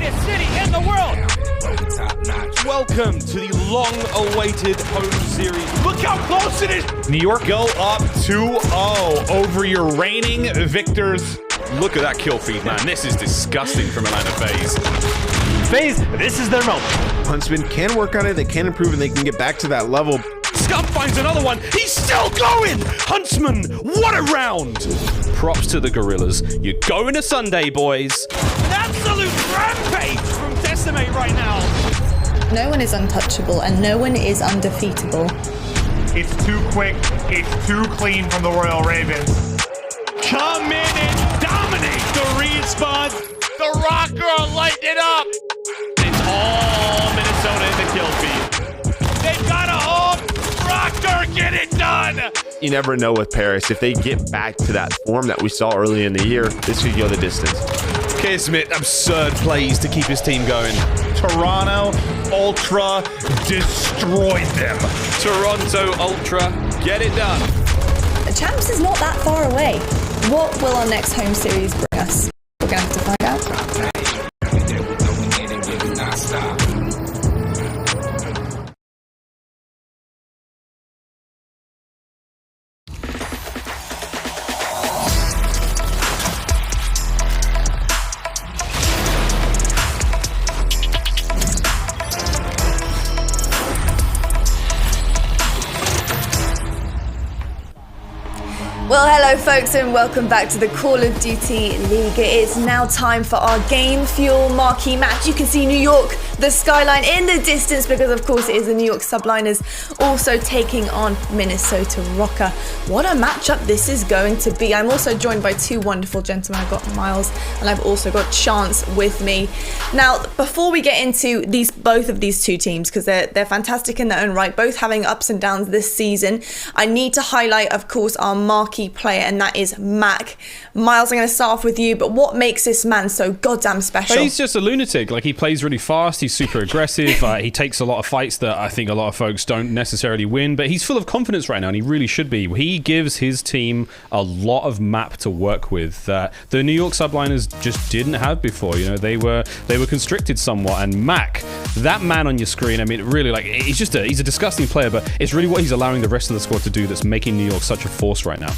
greatest city in the world. Welcome to the long-awaited home series. Look how close it is. New York go up 2-0 over your reigning victors. Look at that kill feed, man. This is disgusting from Atlanta FaZe. FaZe, this is their moment. Huntsmen can work on it, they can improve, and they can get back to that level. Scum finds another one. He's still going. Huntsman, what a round. Props to the Guerrillas. You're going to Sunday, boys. An absolute rampage from Decimate right now. No one is untouchable and no one is undefeatable. It's too quick. It's too clean from the Royal Ravens. Come in and dominate the respawn. The Rokkr light it up. It's all Minnesota in the kill feed. They've got a home. Rokkr, get it done. You never know with Paris. If they get back to that form that we saw early in the year, this could go the distance. Kismet, absurd plays to keep his team going. Toronto Ultra destroyed them. Toronto Ultra, get it done. The Champs is not that far away. What will our next home series bring us? We're going to have to find out. Well, hello folks and welcome back to the Call of Duty League. It is now time for our Game Fuel marquee match. You can see New York, the skyline in the distance because of course it is the New York Subliners also taking on Minnesota Røkkr. What a matchup this is going to be. I'm also joined by two wonderful gentlemen. I've got Miles and I've also got Chance with me. Now, before we get into both of these two teams, because they're fantastic in their own right, both having ups and downs this season, I need to highlight, of course, our marquee player, and that is Mac. Miles, I'm going to start off with you, but what makes this man so goddamn special? He's just a lunatic. Like, he plays really fast, he's super aggressive, he takes a lot of fights that I think a lot of folks don't necessarily win, but he's full of confidence right now, and he really should be. He gives his team a lot of map to work with that the New York Subliners just didn't have before. You know, they were constricted somewhat, and Mac, that man on your screen, I mean, really, like, he's a disgusting player, but it's really what he's allowing the rest of the squad to do that's making New York such a force right now.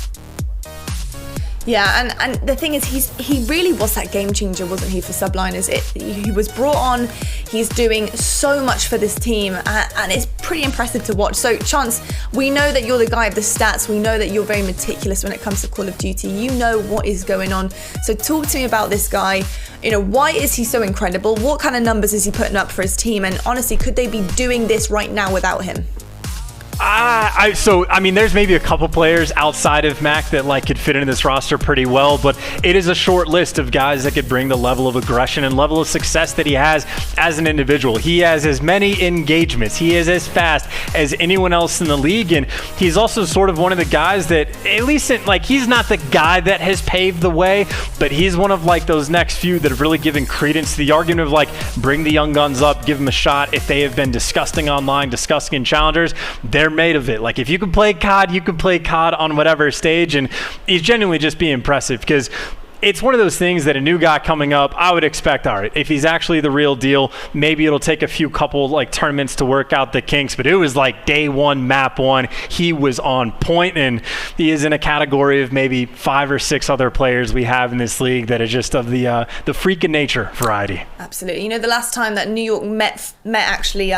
Yeah, and the thing is, he really was that game changer, wasn't he, for Subliners? He was brought on, he's doing so much for this team, and it's pretty impressive to watch. So, Chance, we know that you're the guy of the stats, we know that you're very meticulous when it comes to Call of Duty, you know what is going on. So talk to me about this guy. You know, why is he so incredible? What kind of numbers is he putting up for his team? And honestly, could they be doing this right now without him? I mean, there's maybe a couple players outside of Mac that like could fit into this roster pretty well, but it is a short list of guys that could bring the level of aggression and level of success that he has as an individual. He has as many engagements. He is as fast as anyone else in the league, and he's also sort of one of the guys that, at least he's not the guy that has paved the way, but he's one of like those next few that have really given credence to the argument of like, bring the young guns up, give them a shot. If they have been disgusting online, disgusting in challengers, they're made of it. Like, if you can play COD, you can play COD on whatever stage, and he's genuinely just being impressive because it's one of those things that a new guy coming up, I would expect, all right, if he's actually the real deal, maybe it'll take a few couple like tournaments to work out the kinks, but it was like day one, map one, he was on point, and he is in a category of maybe 5 or 6 other players we have in this league that are just of the freak in nature variety. Absolutely. You know, the last time that New York met actually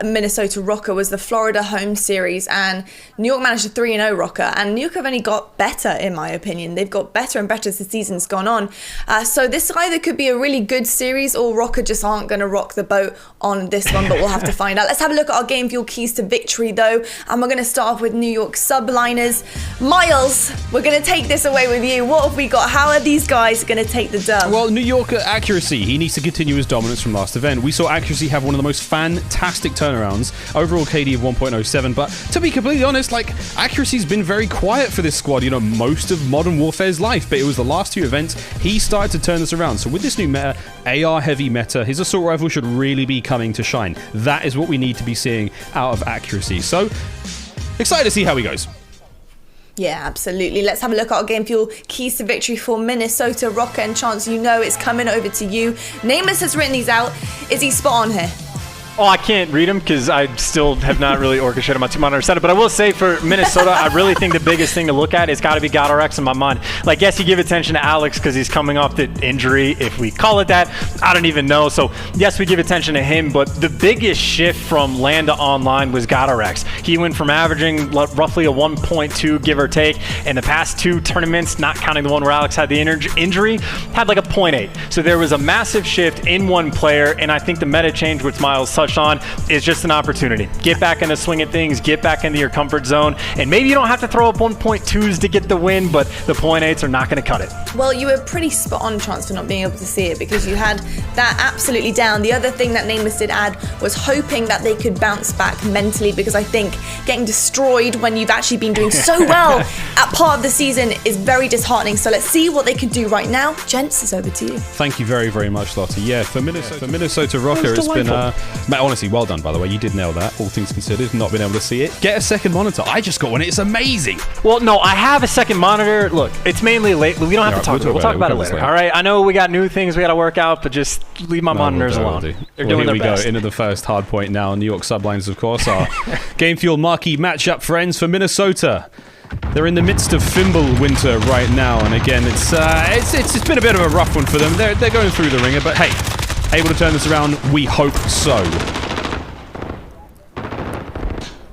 Minnesota Røkkr was the Florida home series, and New York managed a 3-0 Rokkr, and New York have only got better, in my opinion. They've got better and better as the season's gone on. So this either could be a really good series, or Rokkr just aren't going to rock the boat on this one, but we'll have to find out. Let's have a look at our Game Fuel keys to victory, though, and we're going to start off with New York Subliners. Miles, we're going to take this away with you. What have we got? How are these guys going to take the dub? Well, New York accuracy. He needs to continue his dominance from last event. We saw accuracy have one of the most fantastic turnarounds, overall KD of 1.07, but to be completely honest, like, accuracy's been very quiet for this squad, you know, most of Modern Warfare's life, but it was the last 2 events he started to turn this around. So with this new meta, AR heavy meta, his assault rifle should really be coming to shine. That is what we need to be seeing out of accuracy. So excited to see how he goes. Yeah, absolutely. Let's have a look at our Game Fuel keys to victory for Minnesota Røkkr. And Chance, you know it's coming over to you. Nameless has written these out. Is he spot on here? Oh, I can't read them because I still have not really orchestrated my two-monitor setup. But I will say for Minnesota, I really think the biggest thing to look at is got to be GodRx in my mind. Like, yes, you give attention to Alex because he's coming off the injury, if we call it that. I don't even know. So, yes, we give attention to him. But the biggest shift from LAN to online was GodRx. He went from averaging roughly a 1.2, give or take, in the past 2 tournaments, not counting the one where Alex had the injury, had like a 0.8. So there was a massive shift in one player. And I think the meta change, which Miles touched on, is just an opportunity. Get back in the swing of things, get back into your comfort zone, and maybe you don't have to throw up 1.2s to get the win, but the 0.8s are not going to cut it. Well, you were pretty spot on, Chance, for not being able to see it because you had that absolutely down. The other thing that Nameless did add was hoping that they could bounce back mentally, because I think getting destroyed when you've actually been doing so well at part of the season is very disheartening. So let's see what they can do right now. Gents, it's over to you. Thank you very, very much, Lottie. Yeah, for Minnesota Røkkr, it's been honestly, well done, by the way. You did nail that, all things considered, not being able to see it. Get a second monitor. I just got one. It's amazing. Well, no, I have a second monitor. Look, it's mainly late. We don't have to talk about it. We'll talk about it later. All right? I know we got new things we got to work out, but just leave my monitors alone. They're doing their best. Here we go into the first Hardpoint now. New York Subliners, of course, our Game Fuel Marquee matchup friends for Minnesota. They're in the midst of Fimble winter right now, and again, it's been a bit of a rough one for them. They're going through the ringer, but hey, able to turn this around? We hope so.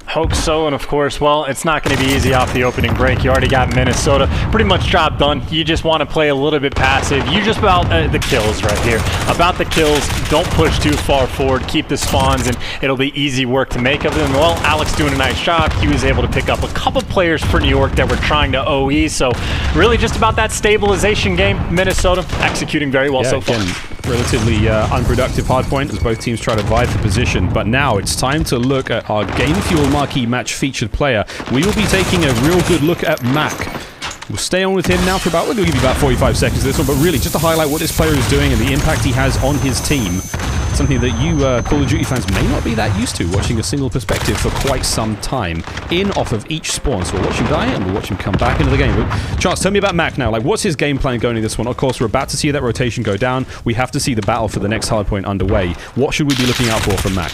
Hope so, and of course, well, it's not going to be easy off the opening break. You already got Minnesota. Pretty much job done. You just want to play a little bit passive. You just about the kills right here. About the kills, don't push too far forward. Keep the spawns, and it'll be easy work to make of them. Well, Alex doing a nice job. He was able to pick up a couple players for New York that were trying to OE, so really just about that stabilization game. Minnesota executing very well so far. Relatively unproductive hardpoint as both teams try to vie for position, but now it's time to look at our Game Fuel Marquee match featured player. We will be taking a real good look at Mac. We'll stay on with him now for we'll give you about 45 seconds of this one, but really just to highlight what this player is doing and the impact he has on his team. Something that you Call of Duty fans may not be that used to, watching a single perspective for quite some time, in off of each spawn. So we'll watch him die and we'll watch him come back into the game. Chance, tell me about Mac now. Like, what's his game plan going in this one? Of course, we're about to see that rotation go down. We have to see the battle for the next hardpoint underway. What should we be looking out for from Mac?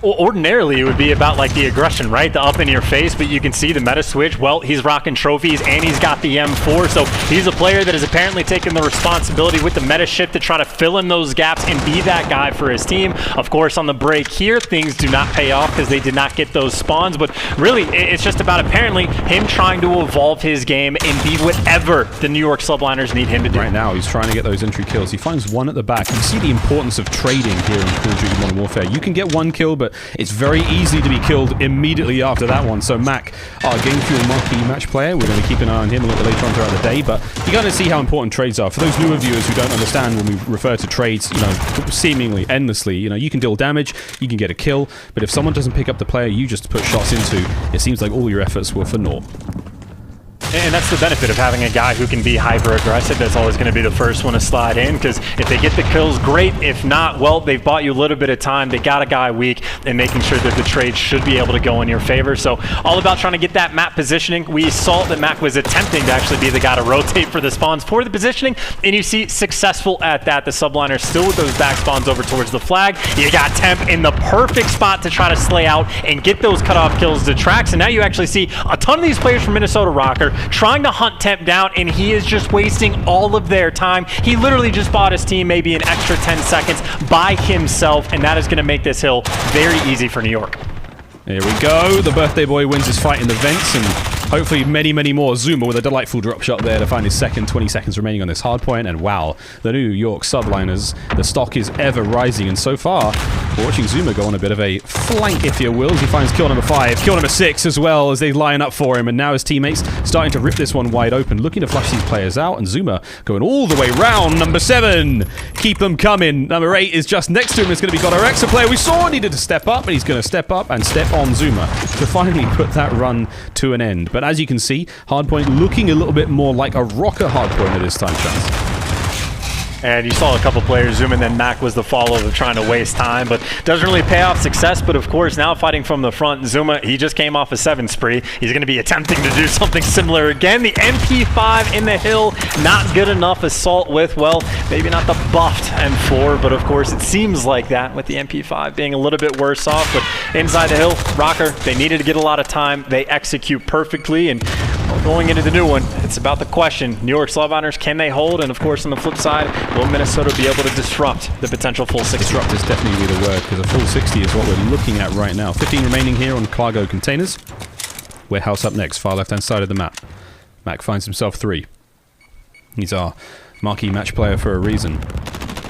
Well, ordinarily, it would be about like the aggression, right? The up in your face, but you can see the meta switch. Well, he's rocking trophies and he's got the M4, so he's a player that has apparently taken the responsibility with the meta shift to try to fill in those gaps and be that guy for his team. Of course, on the break here, things do not pay off because they did not get those spawns, but really, it's just about apparently him trying to evolve his game and be whatever the New York Subliners need him to do. Right now, he's trying to get those entry kills. He finds one at the back. You see the importance of trading here in Call of Duty Modern Warfare. You can get one kill, but it's very easy to be killed immediately after that one. So Mac, our Game Fuel Marquee match player, we're going to keep an eye on him a little bit later on throughout the day, but you're going to see how important trades are. For those newer viewers who don't understand when we refer to trades, seemingly endlessly, you can deal damage, you can get a kill, but if someone doesn't pick up the player you just put shots into, it seems like all your efforts were for naught. And that's the benefit of having a guy who can be hyper-aggressive. That's always going to be the first one to slide in, because if they get the kills, great. If not, well, they've bought you a little bit of time. They got a guy weak and making sure that the trade should be able to go in your favor. So all about trying to get that map positioning. We saw that Mac was attempting to actually be the guy to rotate for the spawns for the positioning, and you see successful at that. The Subliners still with those back spawns over towards the flag. You got Temp in the perfect spot to try to slay out and get those cutoff kills to tracks, and now you actually see a ton of these players from Minnesota Røkkr trying to hunt Temp down, and he is just wasting all of their time. He literally just bought his team maybe an extra 10 seconds by himself, and that is going to make this hill very easy for New York. Here we go. The birthday boy wins his fight in the vents, and hopefully many, many more. Zuma with a delightful drop shot there to find his second. 20 seconds remaining on this hard point, and wow, the New York Subliners, the stock is ever rising, and so far, we're watching Zuma go on a bit of a flank, if you will, as he finds kill number 5, kill number 6 as well, as they line up for him, and now his teammates starting to rip this one wide open, looking to flush these players out, and Zuma going all the way round. Number 7, keep them coming. Number 8 is just next to him. It's going to be GodRx, a player we saw needed to step up, and he's going to step up and step on Zuma to finally put that run to an end. But as you can see, Hardpoint looking a little bit more like a Rokkr Hardpoint at this time, Chance. and you saw a couple players zoom, and then Mac was the follow of trying to waste time, but doesn't really pay off success. But of course, now fighting from the front, Zuma, he just came off a 7 spree. He's going to be attempting to do something similar again. The MP5 in the hill, not good enough. Assault with, well, maybe not the buffed M4, but of course it seems like that with the MP5 being a little bit worse off. But inside the hill, Røkkr, they needed to get a lot of time. They execute perfectly, and going into the new one, it's about the question. New York Subliners, can they hold? And of course, on the flip side, will Minnesota be able to disrupt the potential full 60? Disrupt is definitely the word, because a full 60 is what we're looking at right now. 15 remaining here on cargo containers. Warehouse up next, far left-hand side of the map. Mac finds himself 3. He's our marquee match player for a reason.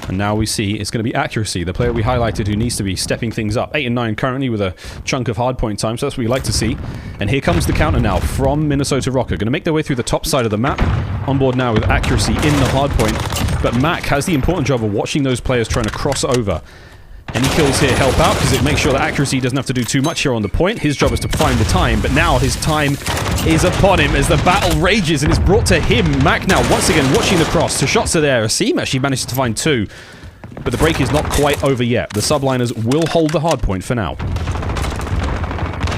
And now we see it's going to be Accuracy, the player we highlighted who needs to be stepping things up. 8 and 9 currently with a chunk of hardpoint time, so that's what we like to see. And here comes the counter now from Minnesota Røkkr. Going to make their way through the top side of the map. On board now with Accuracy in the hardpoint. But Mac has the important job of watching those players trying to cross over. Any kills here help out because it makes sure that Accuracy doesn't have to do too much here on the point. His job is to find the time, but now his time is upon him as the battle rages and is brought to him. Mac now once again watching the cross. 2 shots are there. Asim actually managed to find 2, but the break is not quite over yet. The Subliners will hold the hard point for now.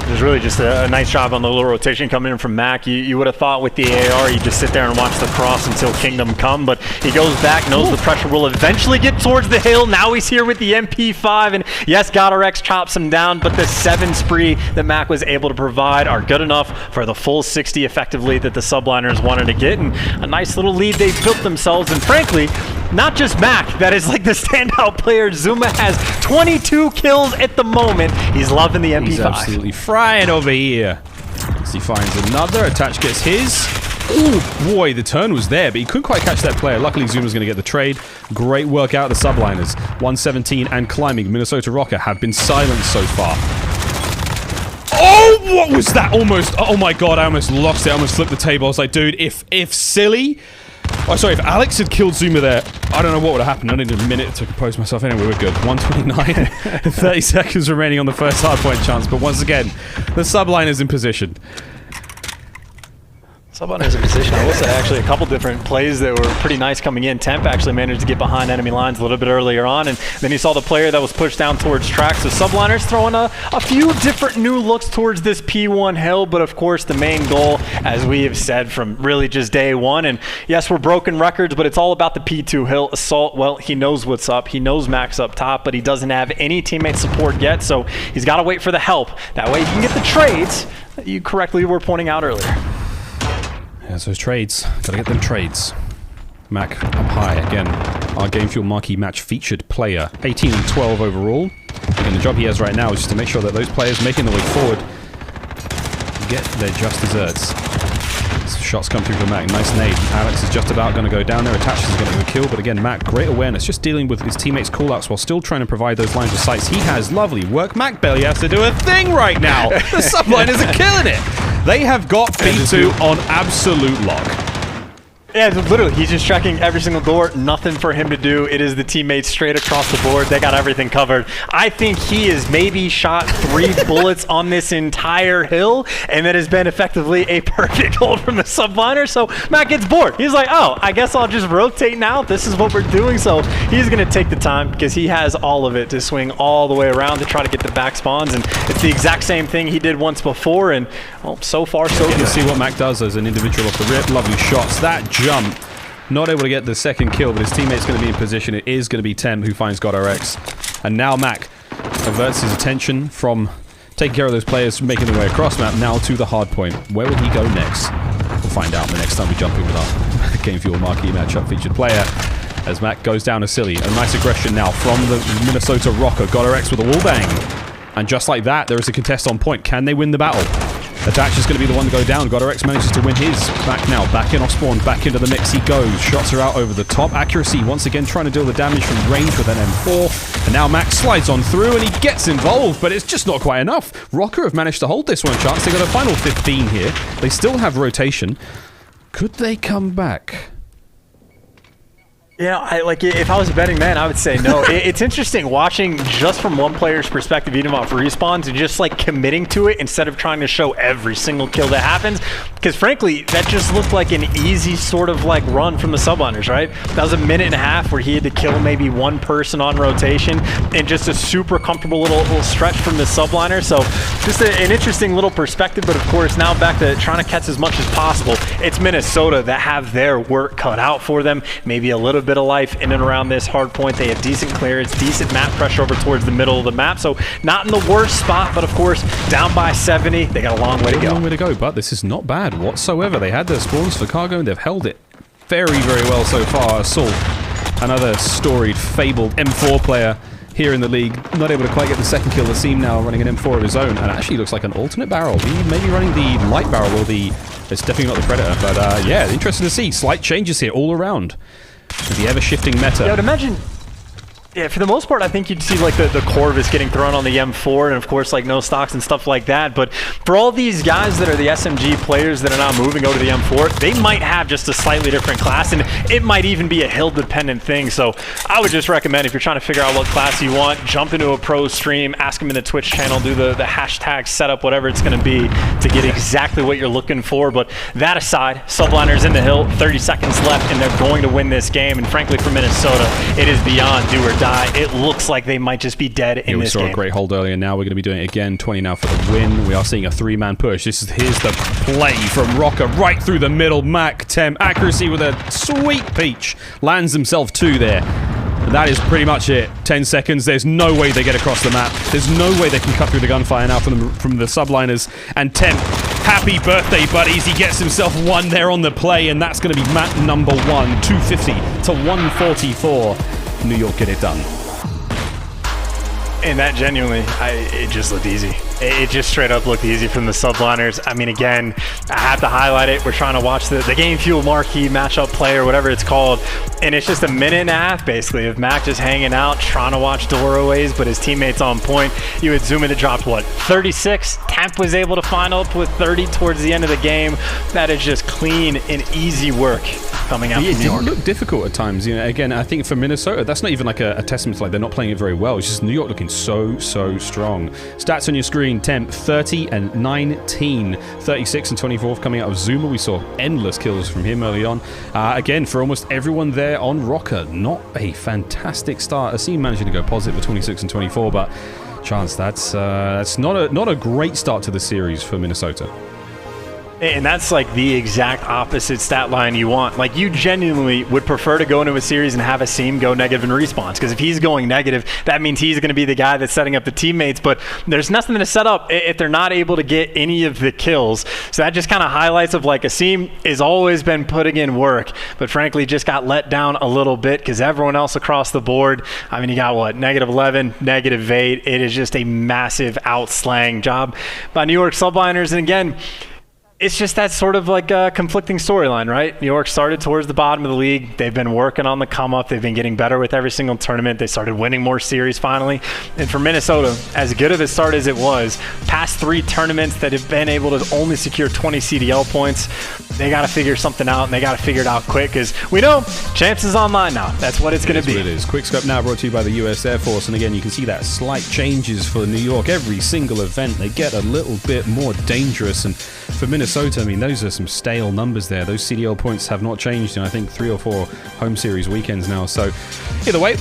There's really just a nice job on the little rotation coming in from Mac. You would have thought with the AR, you just sit there and watch the cross until Kingdom come, but he goes back, knows the pressure will eventually get towards the hill. Now he's here with the MP5, and yes, Goddard chops him down, but the 7 spree that Mac was able to provide are good enough for the full 60 effectively that the Subliners wanted to get, and a nice little lead they've built themselves, and frankly, not just Mac, that is like the standout player. Zuma has 22 kills at the moment. He's loving the MP5. He's absolutely frying over here. As he finds another, Attach gets his. Ooh, boy, the turn was there, but he couldn't quite catch that player. Luckily, Zuma's going to get the trade. Great work out of the Subliners. 117 and climbing. Minnesota Røkkr have been silenced so far. Oh, what was that? Almost. Oh my god, I almost lost it. I almost flipped the table. I was like, dude, if Alex had killed Zuma there, I don't know what would have happened. I needed a minute to compose myself. Anyway, we're good. 129, 30 seconds remaining on the first hardpoint chance. But once again, the Subliners in position. Subliners in position. I will say actually a couple different plays that were pretty nice coming in. Temp actually managed to get behind enemy lines a little bit earlier on, and then he saw the player that was pushed down towards track. So Subliners throwing a few different new looks towards this P1 hill, but of course the main goal, as we have said from really just day one, and yes, we're broken records, but it's all about the P2 hill. Assault, well, he knows what's up. He knows Mac's up top, but he doesn't have any teammate support yet, so he's got to wait for the help. That way he can get the trades that you correctly were pointing out earlier. There's those trades. Gotta get them trades. Mac up high again. Our Game Fuel Marquee match featured player. 18 and 12 overall. And the job he has right now is just to make sure that those players making their way forward get their just desserts. Shots come through for Mac. Nice nade. Alex is just about going to go down there. Attaches is going to go kill, but again, Mac, great awareness, just dealing with his teammates' callouts while still trying to provide those lines of sights. He has lovely work. Mac barely has to do a thing right now. The Subliners are killing it. They have got P2 on absolute lock. Yeah, literally, he's just checking every single door. Nothing for him to do. It is the teammates straight across the board. They got everything covered. I think he has maybe shot 3 bullets on this entire hill, and that has been effectively a perfect hold from the Subliner. So Matt gets bored. He's like, oh, I guess I'll just rotate now. This is what we're doing. So he's going to take the time because he has all of it to swing all the way around to try to get the back spawns. And it's the exact same thing he did once before. And well, so far, so good. You see what Mac does as an individual off the rip. Lovely shots. That jump. Not able to get the second kill, but his teammate's going to be in position. It is going to be Temp who finds Goddard. And now Mac averts his attention from taking care of those players making their way across map now to the hard point. Where will he go next? We'll find out the next time we jump in with our Game Fuel Marquee matchup featured player. As Mac goes down to Silly. A nice aggression now from the Minnesota Røkkr. Goddard with a wall bang. And just like that, there is a contest on point. Can they win the battle? Attach is going to be the one to go down. Goddard manages to win his. Back now, back in off spawn, back into the mix he goes. Shots are out over the top. Accuracy once again trying to deal the damage from range with an M4. And now Max slides on through and he gets involved, but it's just not quite enough. Røkkr have managed to hold this one chance. They got a final 15 here. They still have rotation. Could they come back? If I was a betting man, I would say no. It's interesting watching just from one player's perspective, even off respawns, and just like committing to it instead of trying to show every single kill that happens. Because frankly, that just looked like an easy sort of like run from the Subliners, right? That was a minute and a half where he had to kill maybe one person on rotation, and just a super comfortable little stretch from the Subliners. So just an interesting little perspective. But of course, now back to trying to catch as much as possible. It's Minnesota that have their work cut out for them. Maybe a little bit of life in and around this hard point. They have decent clearance, decent map pressure over towards the middle of the map, so not in the worst spot, but of course down by 70. They got a long way to go. Long way to go, but this is not bad whatsoever. They had their spawns for cargo and they've held it very, very well so far. Assault, another storied, fabled M4 player here in the league, not able to quite get the second kill. The Seam now running an M4 of his own, and actually looks like an alternate barrel. He may be running the light barrel or it's definitely not the Predator, but yeah, interesting to see. Slight changes here all around. The ever-shifting meta. Yeah, I would imagine, for the most part, I think you'd see like the Corvus getting thrown on the M4, and of course like no stocks and stuff like that. But for all these guys that are the SMG players that are now moving over to the M4, they might have just a slightly different class, and it might even be a hill-dependent thing. So I would just recommend, if you're trying to figure out what class you want, jump into a pro stream, ask them in the Twitch channel, do the hashtag setup, whatever it's going to be, to get exactly what you're looking for. But that aside, Subliners in the hill, 30 seconds left, and they're going to win this game. And frankly, for Minnesota, it is beyond do or die. It looks like they might just be dead in this game. We saw a great hold earlier. Now we're going to be doing it again. 20 now for the win. We are seeing a three-man push. Here's the play from Rokkr right through the middle. Mac 10 accuracy with a sweet peach. Lands himself two there. That is pretty much it. 10 seconds. There's no way they get across the map. There's no way they can cut through the gunfire now from the Subliners. And Temp, happy birthday, buddies. He gets himself one there on the play, and that's going to be map number 1. 250 to 144. New York get it done. And that genuinely, it just looked easy. It just straight up looked easy from the Subliners. I mean, again, I have to highlight it. We're trying to watch the Game Fuel Marquee matchup play, or whatever it's called. And it's just a minute and a half, basically, of Mac just hanging out, trying to watch doorways, but his teammates on point. You would zoom in, it dropped, what, 36? Temp was able to final up with 30 towards the end of the game. That is just clean and easy work coming out from New York. It didn't look difficult at times. You know, again, I think for Minnesota, that's not even like a testament to like they're not playing it very well. It's just New York looking so strong. Stats on your screen. Temp 30 and 19, 36 and 24 coming out of Zuma. We saw endless kills from him early on. Again, for almost everyone there on Rokkr, not a fantastic start. Asim managing to go positive for 26 and 24, but Chance, that's not a great start to the series for Minnesota. And that's like the exact opposite stat line you want. Like, you genuinely would prefer to go into a series and have Asim go negative in respawns, because if he's going negative, that means he's going to be the guy that's setting up the teammates. But there's nothing to set up if they're not able to get any of the kills. So that just kind of highlights of like Asim has always been putting in work, but frankly just got let down a little bit because everyone else across the board, I mean, you got what, -11, -8. It is just a massive outslang job by New York Subliners. And again, it's just that sort of like a conflicting storyline, right? New York started towards the bottom of the league. They've been working on the come up. They've been getting better with every single tournament. They started winning more series finally. And for Minnesota, as good of a start as it was, past 3 tournaments that have been able to only secure 20 CDL points, they got to figure something out, and they got to figure it out quick, because we know Champs is online now. That's what it's going to be. It is. Quick Scope now brought to you by the US Air Force. And again, you can see that slight changes for New York. Every single event, they get a little bit more dangerous. And for Minnesota, I mean, those are some stale numbers there. Those CDL points have not changed in, I think, 3 or 4 home series weekends now. So either way,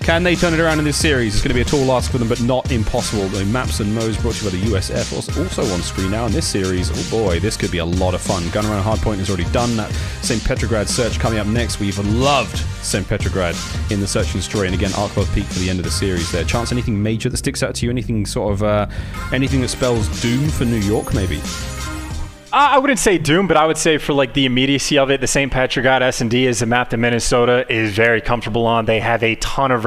can they turn it around in this series? It's going to be a tall ask for them, but not impossible. The maps and modes brought to you by the US Air Force, also on screen now in this series. Oh boy, this could be a lot of fun. Gun around Hardpoint is already done. That St. Petrograd search coming up next. We've loved St. Petrograd in the Search and Destroy. And again, Arclov Peak for the end of the series there. Chance, anything major that sticks out to you? Anything sort of, anything that spells doom for New York, maybe? I wouldn't say doom, but I would say for like the immediacy of it, the St. Petrograd S&D is a map that Minnesota is very comfortable on. They have a ton of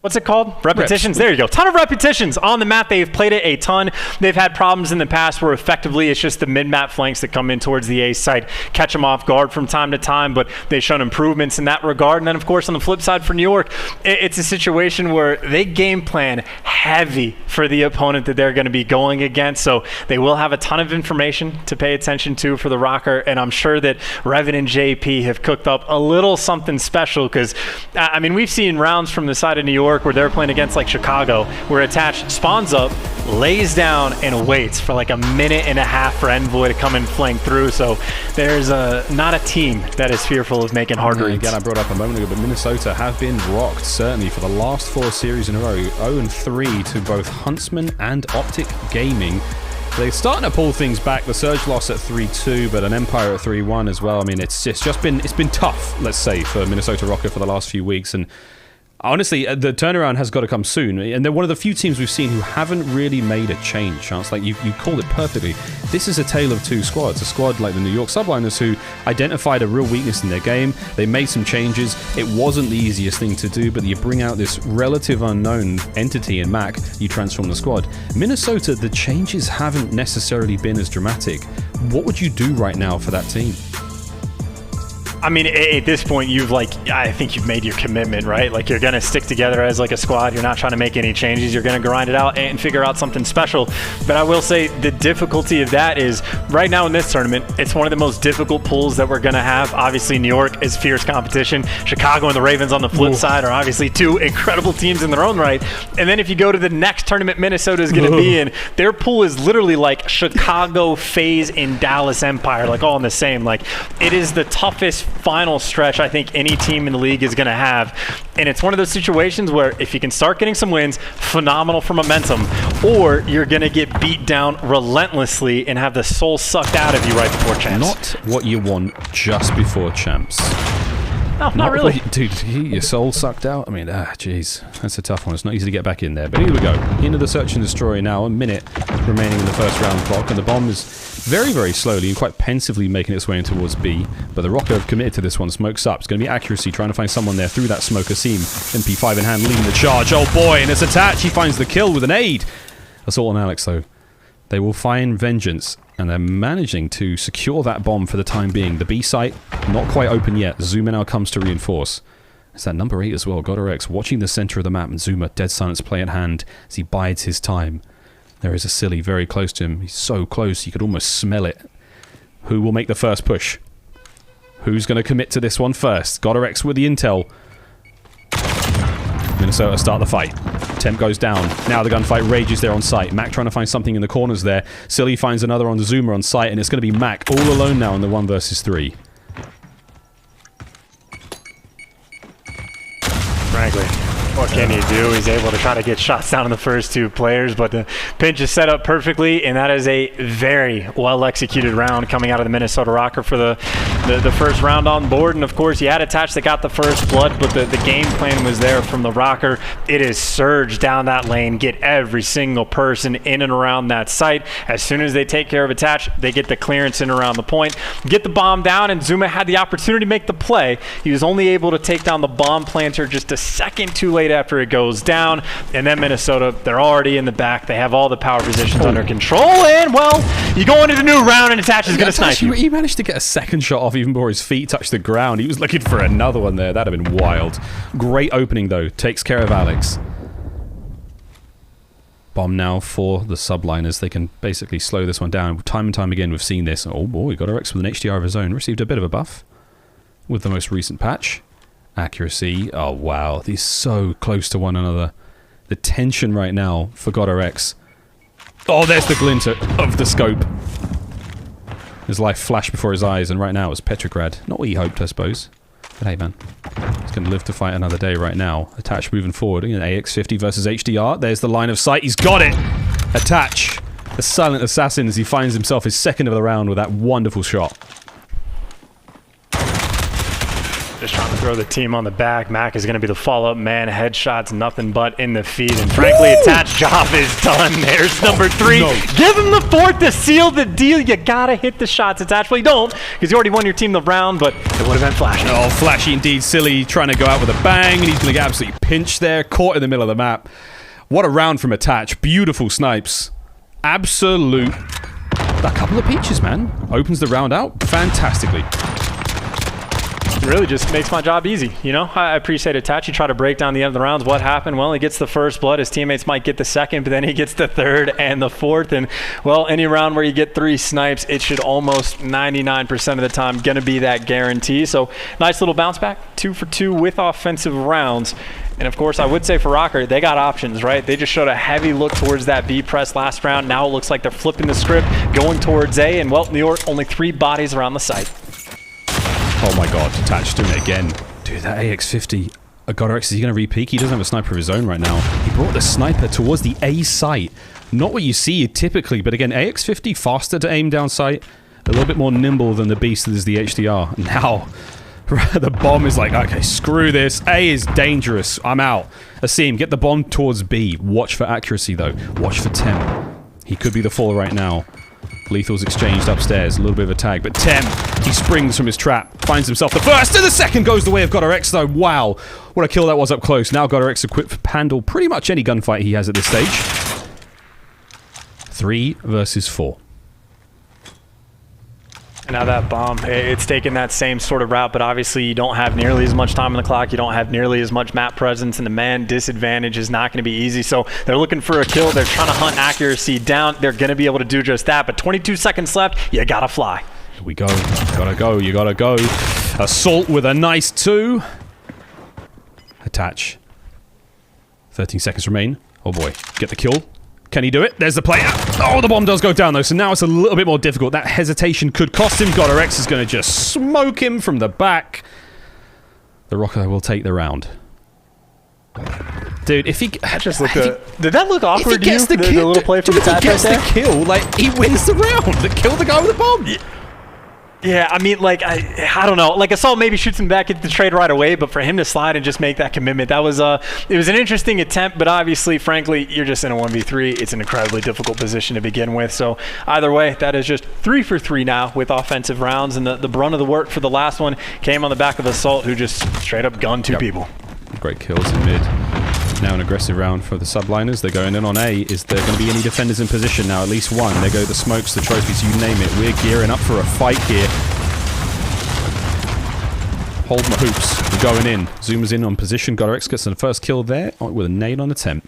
What's it called? Repetitions. There you go. Ton of repetitions on the map. They've played it a ton. They've had problems in the past where effectively it's just the mid-map flanks that come in towards the A site, catch them off guard from time to time, but they've shown improvements in that regard. And then, of course, on the flip side for New York, it's a situation where they game plan heavy for the opponent that they're going to be going against. So they will have a ton of information to pay attention to for the Røkkr. And I'm sure that Revan and JP have cooked up a little something special because, I mean, we've seen rounds from the side of New York where they're playing against like Chicago, where Attach spawns up, lays down, and waits for like a minute and a half for Envoy to come and flank through. So there's not a team that is fearful of making hard reads. Again, I brought up a moment ago, but Minnesota have been rocked, certainly, for the last 4 series in a row. 0-3 to both Huntsmen and Optic Gaming. They're starting to pull things back. The Surge loss at 3-2, but an Empire at 3-1 as well. I mean, it's been tough, let's say, for Minnesota Røkkr for the last few weeks. And honestly, the turnaround has got to come soon, and they're one of the few teams we've seen who haven't really made a change. Chance, like you called it perfectly. This is a tale of 2 squads. A squad like the New York Subliners who identified a real weakness in their game. They made some changes. It wasn't the easiest thing to do, but you bring out this relative unknown entity in Mac, you transform the squad. Minnesota, the changes haven't necessarily been as dramatic. What would you do right now for that team? I mean, at this point, I think you've made your commitment, right? Like, you're going to stick together as like a squad. You're not trying to make any changes. You're going to grind it out and figure out something special. But I will say the difficulty of that is right now in this tournament, it's one of the most difficult pools that we're going to have. Obviously, New York is fierce competition. Chicago and the Ravens on the flip side are obviously 2 incredible teams in their own right. And then if you go to the next tournament Minnesota is going to be in, their pool is literally like Chicago, FaZe, and Dallas Empire, like all in the same. Like, it is the toughest final stretch I think any team in the league is going to have, and it's one of those situations where if you can start getting some wins, phenomenal for momentum, or you're going to get beat down relentlessly and have the soul sucked out of you right before champs. Not what you want just before champs. No, not really. Dude, your soul sucked out? I mean, jeez. That's a tough one. It's not easy to get back in there. But here we go. Into the search and destroy now. A minute remaining in the first round clock. And the bomb is very, very slowly and quite pensively making its way in towards B. But the Røkkr have committed to this one. Smokes up. It's going to be accuracy, trying to find someone there through that smoke. Asim, MP5 in hand, leading the charge. Oh boy, and it's Attach. He finds the kill with an aid. That's all on Alex, though. They will find vengeance. And they're managing to secure that bomb for the time being. The B site, not quite open yet. Zuma now comes to reinforce. It's that number 8 as well, Godorex, watching the center of the map, and Zuma, dead silence play at hand as he bides his time. There is a Silly very close to him. He's so close, you could almost smell it. Who will make the first push? Who's going to commit to this one first? Godorex with the intel. Minnesota start the fight. Temp goes down. Now the gunfight rages there on site. Mac trying to find something in the corners there. Silly finds another on the Zuma on site, and it's going to be Mac all alone now in the 1 versus 3. Frankly, what can you do? He's able to try to get shots down on the first 2 players, but the pinch is set up perfectly, and that is a very well-executed round coming out of the Minnesota Røkkr for the first round on board. And of course, you had Attach that got the first blood, but the game plan was there from the Røkkr. It is surge down that lane, get every single person in and around that site. As soon as they take care of Attach, they get the clearance in around the point, get the bomb down, and Zuma had the opportunity to make the play. He was only able to take down the bomb planter just a second too late after it goes down. And then Minnesota, they're already in the back. They have all the power positions under control, and well, you go into the new round and Attach is going to snipe you. He managed to get a second shot off even before his feet touched the ground. He was looking for another one there. That'd have been wild. Great opening though. Takes care of Alex. Bomb now for the Subliners. They can basically slow this one down. Time and time again we've seen this. Oh boy, Godorex with an HDR of his own. Received a bit of a buff with the most recent patch. Accuracy. Oh wow, these so close to one another. The tension right now for Godorex. Oh, there's the glint of the scope. His life flashed before his eyes, and right now it's Petrograd. Not what he hoped, I suppose. But hey, man. He's going to live to fight another day right now. Attach moving forward. AX50 versus HDR. There's the line of sight. He's got it! Attach. The silent assassin as he finds himself his second of the round with that wonderful shot. Just trying to throw the team on the back. Mac is going to be the follow-up man. Headshots, nothing but in the feed. And frankly, Attach job is done. There's number 3. No. Give him the 4th to seal the deal. You got to hit the shots, Attach. Well, you don't, because you already won your team the round, but it would have been flashy. Oh, flashy indeed. Silly trying to go out with a bang, and he's going to get absolutely pinched there, caught in the middle of the map. What a round from Attach. Beautiful snipes. Absolute. A couple of peaches, man. Opens the round out fantastically. Really just makes my job easy, you know? I appreciate Attach. You try to break down the end of the rounds. What happened? Well, he gets the first blood. His teammates might get the second, but then he gets the third and the 4th. And, well, any round where you get 3 snipes, it should almost 99% of the time gonna be that guarantee. So, nice little bounce back. 2 for 2 with offensive rounds. And, of course, I would say for Røkkr, they got options, right? They just showed a heavy look towards that B press last round. Now it looks like they're flipping the script, going towards A. And, well, New York, only 3 bodies around the site. Oh my god, Attach doing it again. Dude, that AX50, Goddard, is he going to re-peek? He doesn't have a sniper of his own right now. He brought the sniper towards the A site. Not what you see typically, but again, AX50 faster to aim down sight. A little bit more nimble than the beast that is the HDR. Now, the bomb is like, okay, screw this. A is dangerous. I'm out. Asim, get the bomb towards B. Watch for accuracy though. Watch for Temp. He could be the fall right now. Lethal's exchanged upstairs, a little bit of a tag, but Temp, he springs from his trap, finds himself the first, and the second goes the way of Goddard though. Wow, what a kill that was up close. Now Goddard equipped for handle pretty much any gunfight he has at this stage. 3 versus 4. And now that bomb, it's taken that same sort of route, but obviously you don't have nearly as much time on the clock. You don't have nearly as much map presence, and the man disadvantage is not going to be easy. So they're looking for a kill. They're trying to hunt accuracy down. They're going to be able to do just that, but 22 seconds left. You got to fly. Here we go. Gotta go. You gotta go. Assault with a nice 2. Attach. 13 seconds remain. Oh boy. Get the kill. Can he do it? There's the player. Oh, the bomb does go down though, so now it's a little bit more difficult. That hesitation could cost him. Goddard is going to just smoke him from the back. The Røkkr will take the round. Dude, if he... Just looked did that look awkward to you? The little play from the if he gets the kill, like, he wins the round. Kill the guy with the bomb. Yeah, I mean, like, I don't know. Like, Assault maybe shoots him back at the trade right away, but for him to slide and just make that commitment, that was it was an interesting attempt, but obviously, frankly, you're just in a 1v3. It's an incredibly difficult position to begin with. So either way, that is just 3 for 3 now with offensive rounds, and the brunt of the work for the last one came on the back of Assault, who just straight up gunned 2 people. Great kills in mid. Now an aggressive round for the Subliners. They're going in on A. Is there going to be any defenders in position now? At least one. There go the smokes, the trophies, you name it. We're gearing up for a fight here. Hold my hoops. We're going in. Zoomers in on position. Goddard gets the first kill there with a nade on attempt.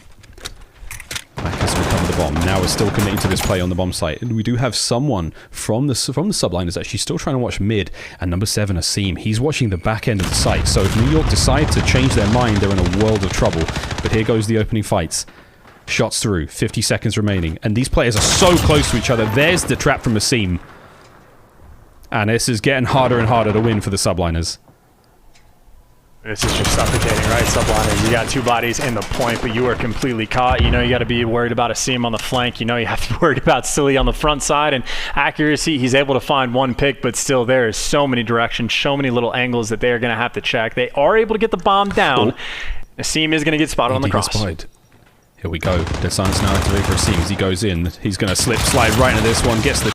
Backus recover the bomb. Now we're still committing to this play on the bomb site. And we do have someone from the Subliners actually still trying to watch mid. And number 7, Asim. He's watching the back end of the site. So if New York decide to change their mind, they're in a world of trouble. But here goes the opening fights. Shots through. 50 seconds remaining. And these players are so close to each other. There's the trap from Asim. And this is getting harder and harder to win for the Subliners. This is just suffocating, right? Subliners, you got 2 bodies in the point, but you are completely caught. You know you got to be worried about Asim on the flank. You know you have to be worried about Silly on the front side. And accuracy, he's able to find 1 pick, but still there is so many directions, so many little angles that they are going to have to check. They are able to get the bomb down. Asim is going to get spotted on the cross. Here we go. Dead silence now activated for Asim as he goes in. He's going to slide right into this one, gets the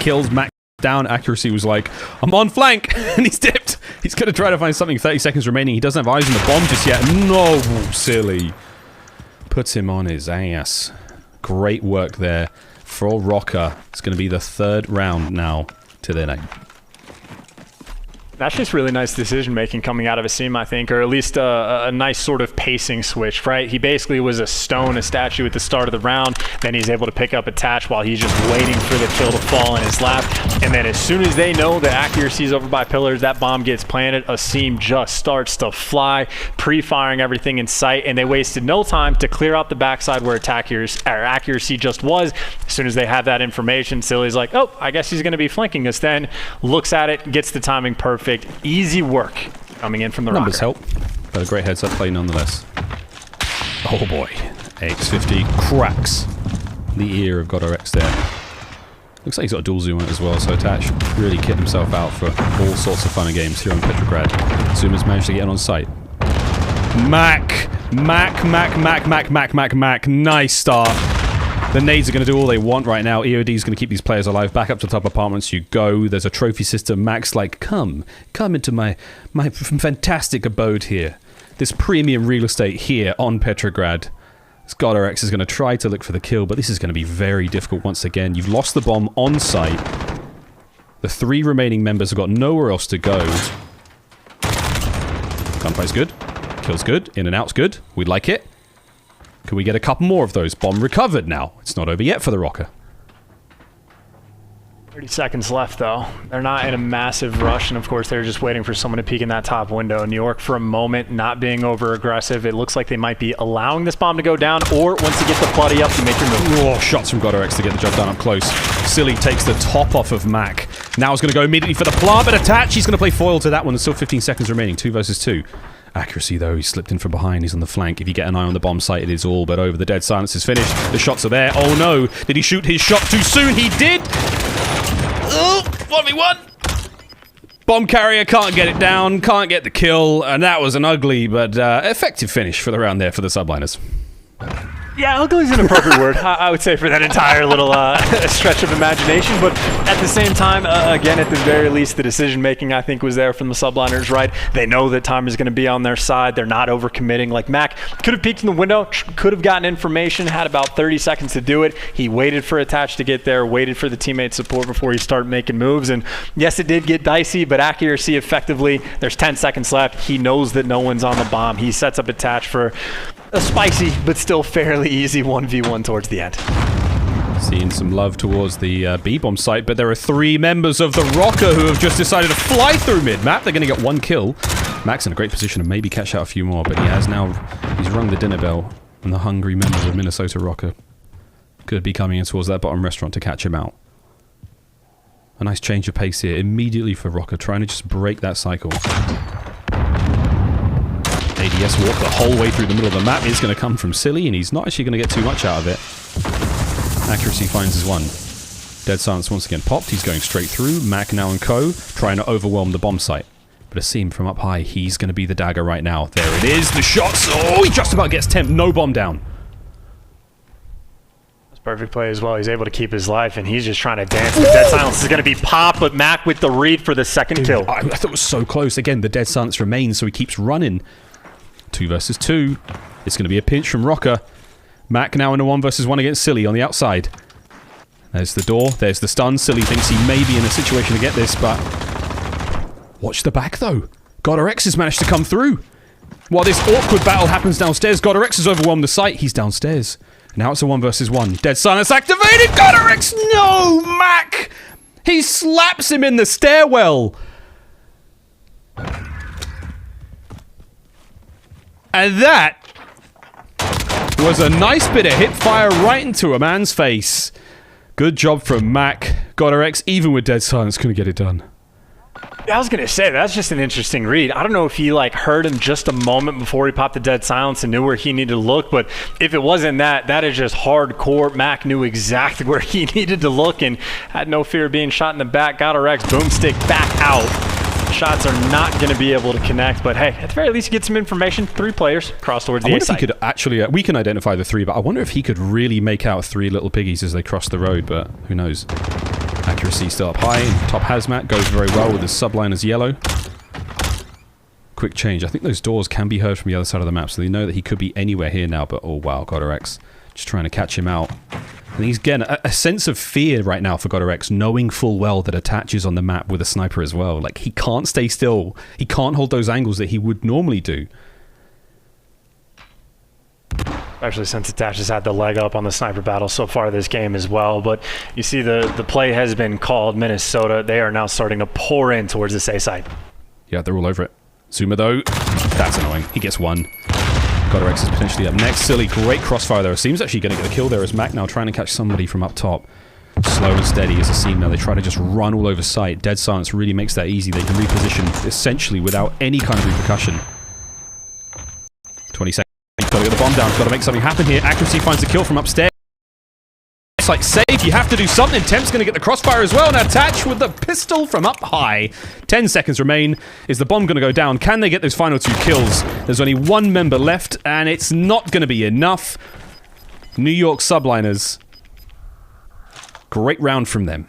kills, Mac down. Accuracy was like, I'm on flank, and he's dipped. He's going to try to find something. 30 seconds remaining. He doesn't have eyes on the bomb just yet. No, Silly. Puts him on his ass. Great work there for Rokkr. It's going to be the 3rd round now to their name. That's just really nice decision-making coming out of Asim, I think, or at least a nice sort of pacing switch, right? He basically was a statue at the start of the round, then he's able to pick up Attach while he's just waiting for the kill to fall in his lap, and then as soon as they know that accuracy is over by pillars, that bomb gets planted, Asim just starts to fly, pre-firing everything in sight, and they wasted no time to clear out the backside where accuracy just was. As soon as they have that information, Silly's like, oh, I guess he's going to be flanking us then, looks at it, gets the timing perfect. Easy work coming in from the numbers Røkkr. help, but a great heads-up play nonetheless. Oh boy, X50 cracks the ear of Goddard there. Looks like he's got a dual zoom on it as well, so Attach really kitted himself out for all sorts of fun and games here on Petrograd. Zoomer's managed to get on site. Mac. Nice start. The nades are going to do all they want right now. EOD is going to keep these players alive. Back up to top apartments you go. There's a trophy system. Mac's like, come into my fantastic abode here. This premium real estate here on Petrograd. Godorex is going to try to look for the kill, but this is going to be very difficult once again. You've lost the bomb on site. The 3 remaining members have got nowhere else to go. Gunfight's good. Kill's good. In and out's good. We like it. Can we get a couple more of those? Bomb recovered now. It's not over yet for the Røkkr. 30 seconds left, though. They're not in a massive rush, and of course, they're just waiting for someone to peek in that top window. New York, for a moment, not being over-aggressive. It looks like they might be allowing this bomb to go down, or once you get the buddy up, you make your move. Oh, shots from Godorex to get the job done up close. Silly takes the top off of Mac. Now he's going to go immediately for the plant, but Attach. He's going to play foil to that one. There's still 15 seconds remaining. 2 versus 2. Accuracy, though, he slipped in from behind. He's on the flank. If you get an eye on the bomb site, it is all but over. The dead silence is finished. The shots are there. Oh, no. Did he shoot his shot too soon? He did. 1v1. Bomb carrier can't get it down. Can't get the kill. And that was an ugly but effective finish for the round there for the Subliners. Yeah, ugly is an appropriate word, I would say, for that entire little stretch of imagination. But at the same time, again, at the very least, the decision-making, I think, was there from the Subliners, right? They know that time is going to be on their side. They're not overcommitting. Like, Mac could have peeked in the window, could have gotten information, had about 30 seconds to do it. He waited for Attach to get there, waited for the teammate support before he started making moves. And yes, it did get dicey, but accuracy effectively, there's 10 seconds left. He knows that no one's on the bomb. He sets up Attach for a spicy but still fairly easy 1v1 towards the end. Seeing some love towards the B-bomb site, but there are 3 members of the Røkkr who have just decided to fly through mid-map. They're going to get 1 kill. Mac's in a great position to maybe catch out a few more, but he has now... He's rung the dinner bell, and the hungry members of Minnesota Røkkr could be coming in towards that bottom restaurant to catch him out. A nice change of pace here immediately for Røkkr, trying to just break that cycle. ADS walk the whole way through the middle of the map is going to come from Silly, and he's not actually going to get too much out of it. Accuracy finds his one. Dead silence once again popped. He's going straight through. Mac now and co. trying to overwhelm the bomb site. But a seam from up high. He's going to be the dagger right now. There it is. The shots. Oh, he just about gets temp. No bomb down. That's perfect play as well. He's able to keep his life, and he's just trying to dance. The dead silence is going to be popped, but Mac with the read for the second kill. I thought it was so close. Again, the dead silence remains, so he keeps running. 2 versus 2. It's going to be a pinch from Rokkr. Mac now in a 1 versus 1 against Silly on the outside. There's the door. There's the stun. Silly thinks he may be in a situation to get this, but... Watch the back, though. Godorex has managed to come through. While this awkward battle happens downstairs, Godorex has overwhelmed the site. He's downstairs. Now it's a 1 versus 1. Dead silence activated! Godorex! No! Mac! He slaps him in the stairwell! And that was a nice bit of hip fire right into a man's face. Good job from Mac. Godorex, even with dead silence, couldn't get it done. I was going to say, that's just an interesting read. I don't know if he heard him just a moment before he popped the dead silence and knew where he needed to look, but if it wasn't that, that is just hardcore. Mac knew exactly where he needed to look and had no fear of being shot in the back. Godorex, boomstick, back out. Shots are not going to be able to connect, but hey, at the very least, you get some information. 3 players cross towards the A site. I wonder if he could actually, we can identify the 3, but I wonder if he could really make out 3 little piggies as they cross the road, but who knows. Accuracy still up high. Top hazmat goes very well with the Subliners yellow. Quick change. I think those doors can be heard from the other side of the map, so they know that he could be anywhere here now, but oh wow, Godorex just trying to catch him out. And he's getting a sense of fear right now for Godorex, knowing full well that Attach is on the map with a sniper as well. Like, he can't stay still. He can't hold those angles that he would normally do. Especially since Attach has had the leg up on the sniper battle so far this game as well. But you see the play has been called. Minnesota, they are now starting to pour in towards this A site. Yeah, they're all over it. Zuma, though, that's annoying. He gets 1. Godorex is potentially up next. Silly, great crossfire there. Seems actually going to get a kill there as Mac now trying to catch somebody from up top. Slow and steady as a seam now. They try to just run all over site. Dead silence really makes that easy. They can reposition essentially without any kind of repercussion. 20 seconds. Got to get the bomb down. Got to make something happen here. Accuracy finds the kill from upstairs. looks like safe. You have to do something. Temp's going to get the crossfire as well. Now Tatch with the pistol from up high. 10 seconds remain. Is the bomb going to go down? Can they get those final 2 kills? There's only 1 member left, and it's not going to be enough. New York Subliners. Great round from them.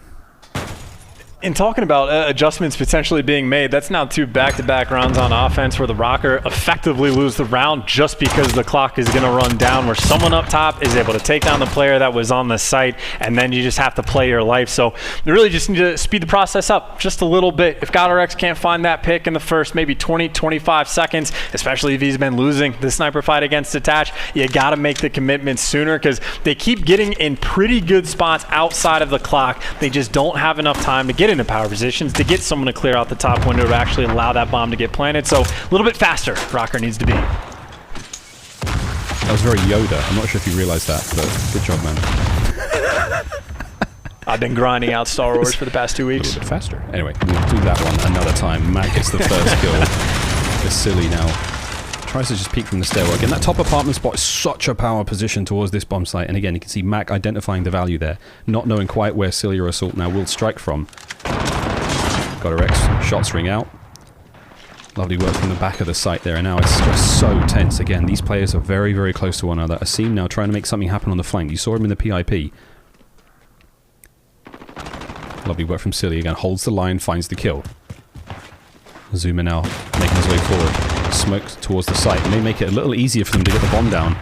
In talking about adjustments potentially being made, that's now 2 back-to-back rounds on offense where the Røkkr effectively lose the round just because the clock is going to run down, where someone up top is able to take down the player that was on the site, and then you just have to play your life. So you really just need to speed the process up just a little bit. If GodRx can't find that pick in the first maybe 20, 25 seconds, especially if he's been losing the sniper fight against Detach, you got to make the commitment sooner because they keep getting in pretty good spots outside of the clock. They just don't have enough time to get into power positions to get someone to clear out the top window to actually allow that bomb to get planted. So a little bit faster Røkkr needs to be. That was very Yoda. I'm not sure if you realized that, but good job, man. I've been grinding out Star Wars for the past 2 weeks. A little bit faster. Anyway, we'll do that one another time. Mac gets the first kill. It's silly now. Tries to just peek from the stairwell. Again, that top apartment spot is such a power position towards this bomb site. And again, you can see Mac identifying the value there, not knowing quite where Silly or Assault now will strike from. GodRx, shots ring out. Lovely work from the back of the site there. And now it's just so tense. Again, these players are very, very close to one another. Asim now trying to make something happen on the flank. You saw him in the PIP. Lovely work from Silly. Again, holds the line, finds the kill. Zuma now making his way forward. Smoke towards the site. It may make it a little easier for them to get the bomb down.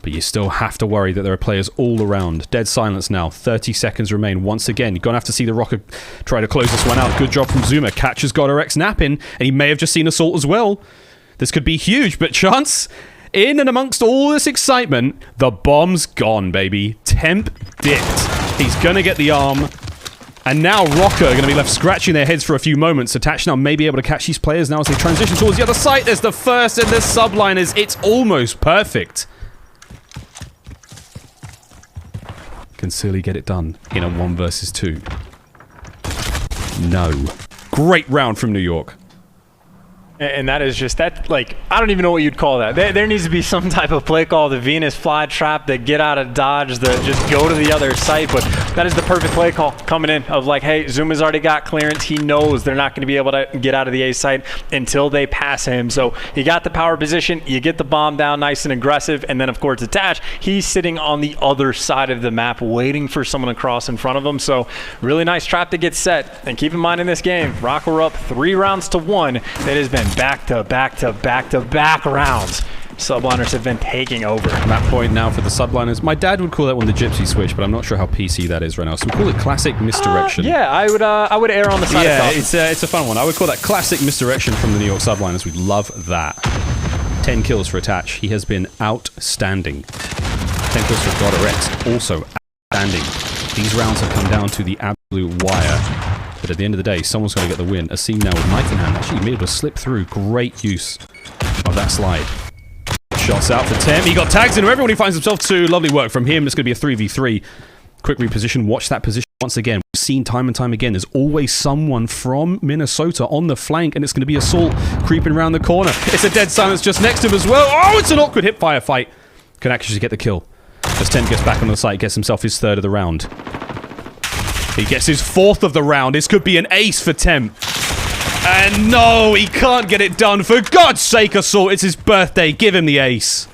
But you still have to worry that there are players all around. Dead silence now. 30 seconds remain. Once again, you're going to have to see the Røkkr try to close this one out. Good job from Zuma. Catches GodRx napping. And he may have just seen Assault as well. This could be huge, but chance... In and amongst all this excitement, the bomb's gone, baby. Temp dipped. He's going to get the arm. And now Rokkr are going to be left scratching their heads for a few moments. Attach now may be able to catch these players now as they transition towards the other side. There's the first and the Subliners. It's almost perfect. Can Silly get it done in a 1 versus 2? No. Great round from New York. And that is just, that, like, I don't even know what you'd call that. There needs to be some type of play call, the Venus fly trap, the get out of dodge, the just go to the other site. But that is the perfect play call coming in of like, hey, Zuma's already got clearance. He knows they're not going to be able to get out of the A site until they pass him. So you got the power position, you get the bomb down nice and aggressive, and then of course Attach, he's sitting on the other side of the map waiting for someone to cross in front of him. So really nice trap to get set. And keep in mind in this game, Røkkr were up 3 rounds to 1. It has been back to back to back to back rounds. Subliners have been taking over. Map point now for the Subliners. My dad would call that one the gypsy switch, but I'm not sure how PC that is right now. So we call it classic misdirection. Yeah, I would err on the side of caution. it's a fun one. I would call that classic misdirection from the New York Subliners. We love that. 10 kills for Attach. He has been outstanding. 10 kills for GodRx. Also outstanding. These rounds have come down to the absolute wire. But at the end of the day, someone's got to get the win. Asim now with knife in hand. Actually, he made able to slip through. Great use of that slide. Shots out for Tem. He got tags into everyone. He finds himself 2. Lovely work from him. It's going to be a 3v3. Quick reposition. Watch that position once again. We've seen time and time again. There's always someone from Minnesota on the flank, and it's going to be Assault creeping around the corner. It's a dead silence just next to him as well. Oh, it's an awkward hip-fire fight. Can actually get the kill. As Tem gets back on the site, gets himself his 3rd of the round. He gets his 4th of the round. This could be an ace for Tem. And no, he can't get it done. For God's sake, Assault, it's his birthday. Give him the ace.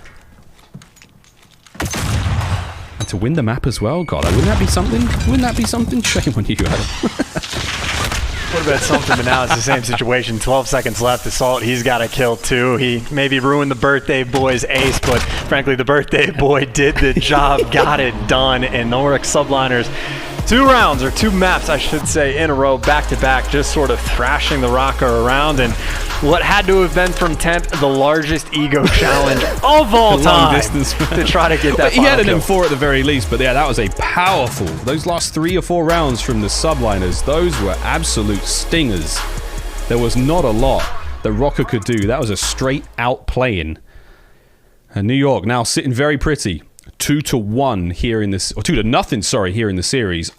And to win the map as well? God, wouldn't that be something? Wouldn't that be something? Shame on you, Adam. Would have been something, but now it's the same situation. 12 seconds left. Assault, he's got to kill 2. He maybe ruined the birthday boy's ace, but frankly, the birthday boy did the job, got it done, and the York Subliners 2 rounds, or 2 maps, I should say, in a row, back-to-back, just sort of thrashing the Røkkr around, and what had to have been from 10th, the largest ego challenge of all time distance, to try to get that. He had an M4 at the very least, but yeah, that was a powerful, those last 3 or 4 rounds from the Subliners, those were absolute stingers. There was not a lot that Rokkr could do. That was a straight out playing. And New York now sitting very pretty. 2-1 here in this, or 2-0, sorry, here in the series.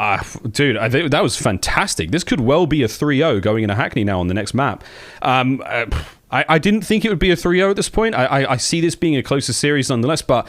Dude, I think that was fantastic. This could well be a 3-0 going into Hackney now on the next map. I didn't think it would be a 3-0 at this point. I see this being a closer series nonetheless, but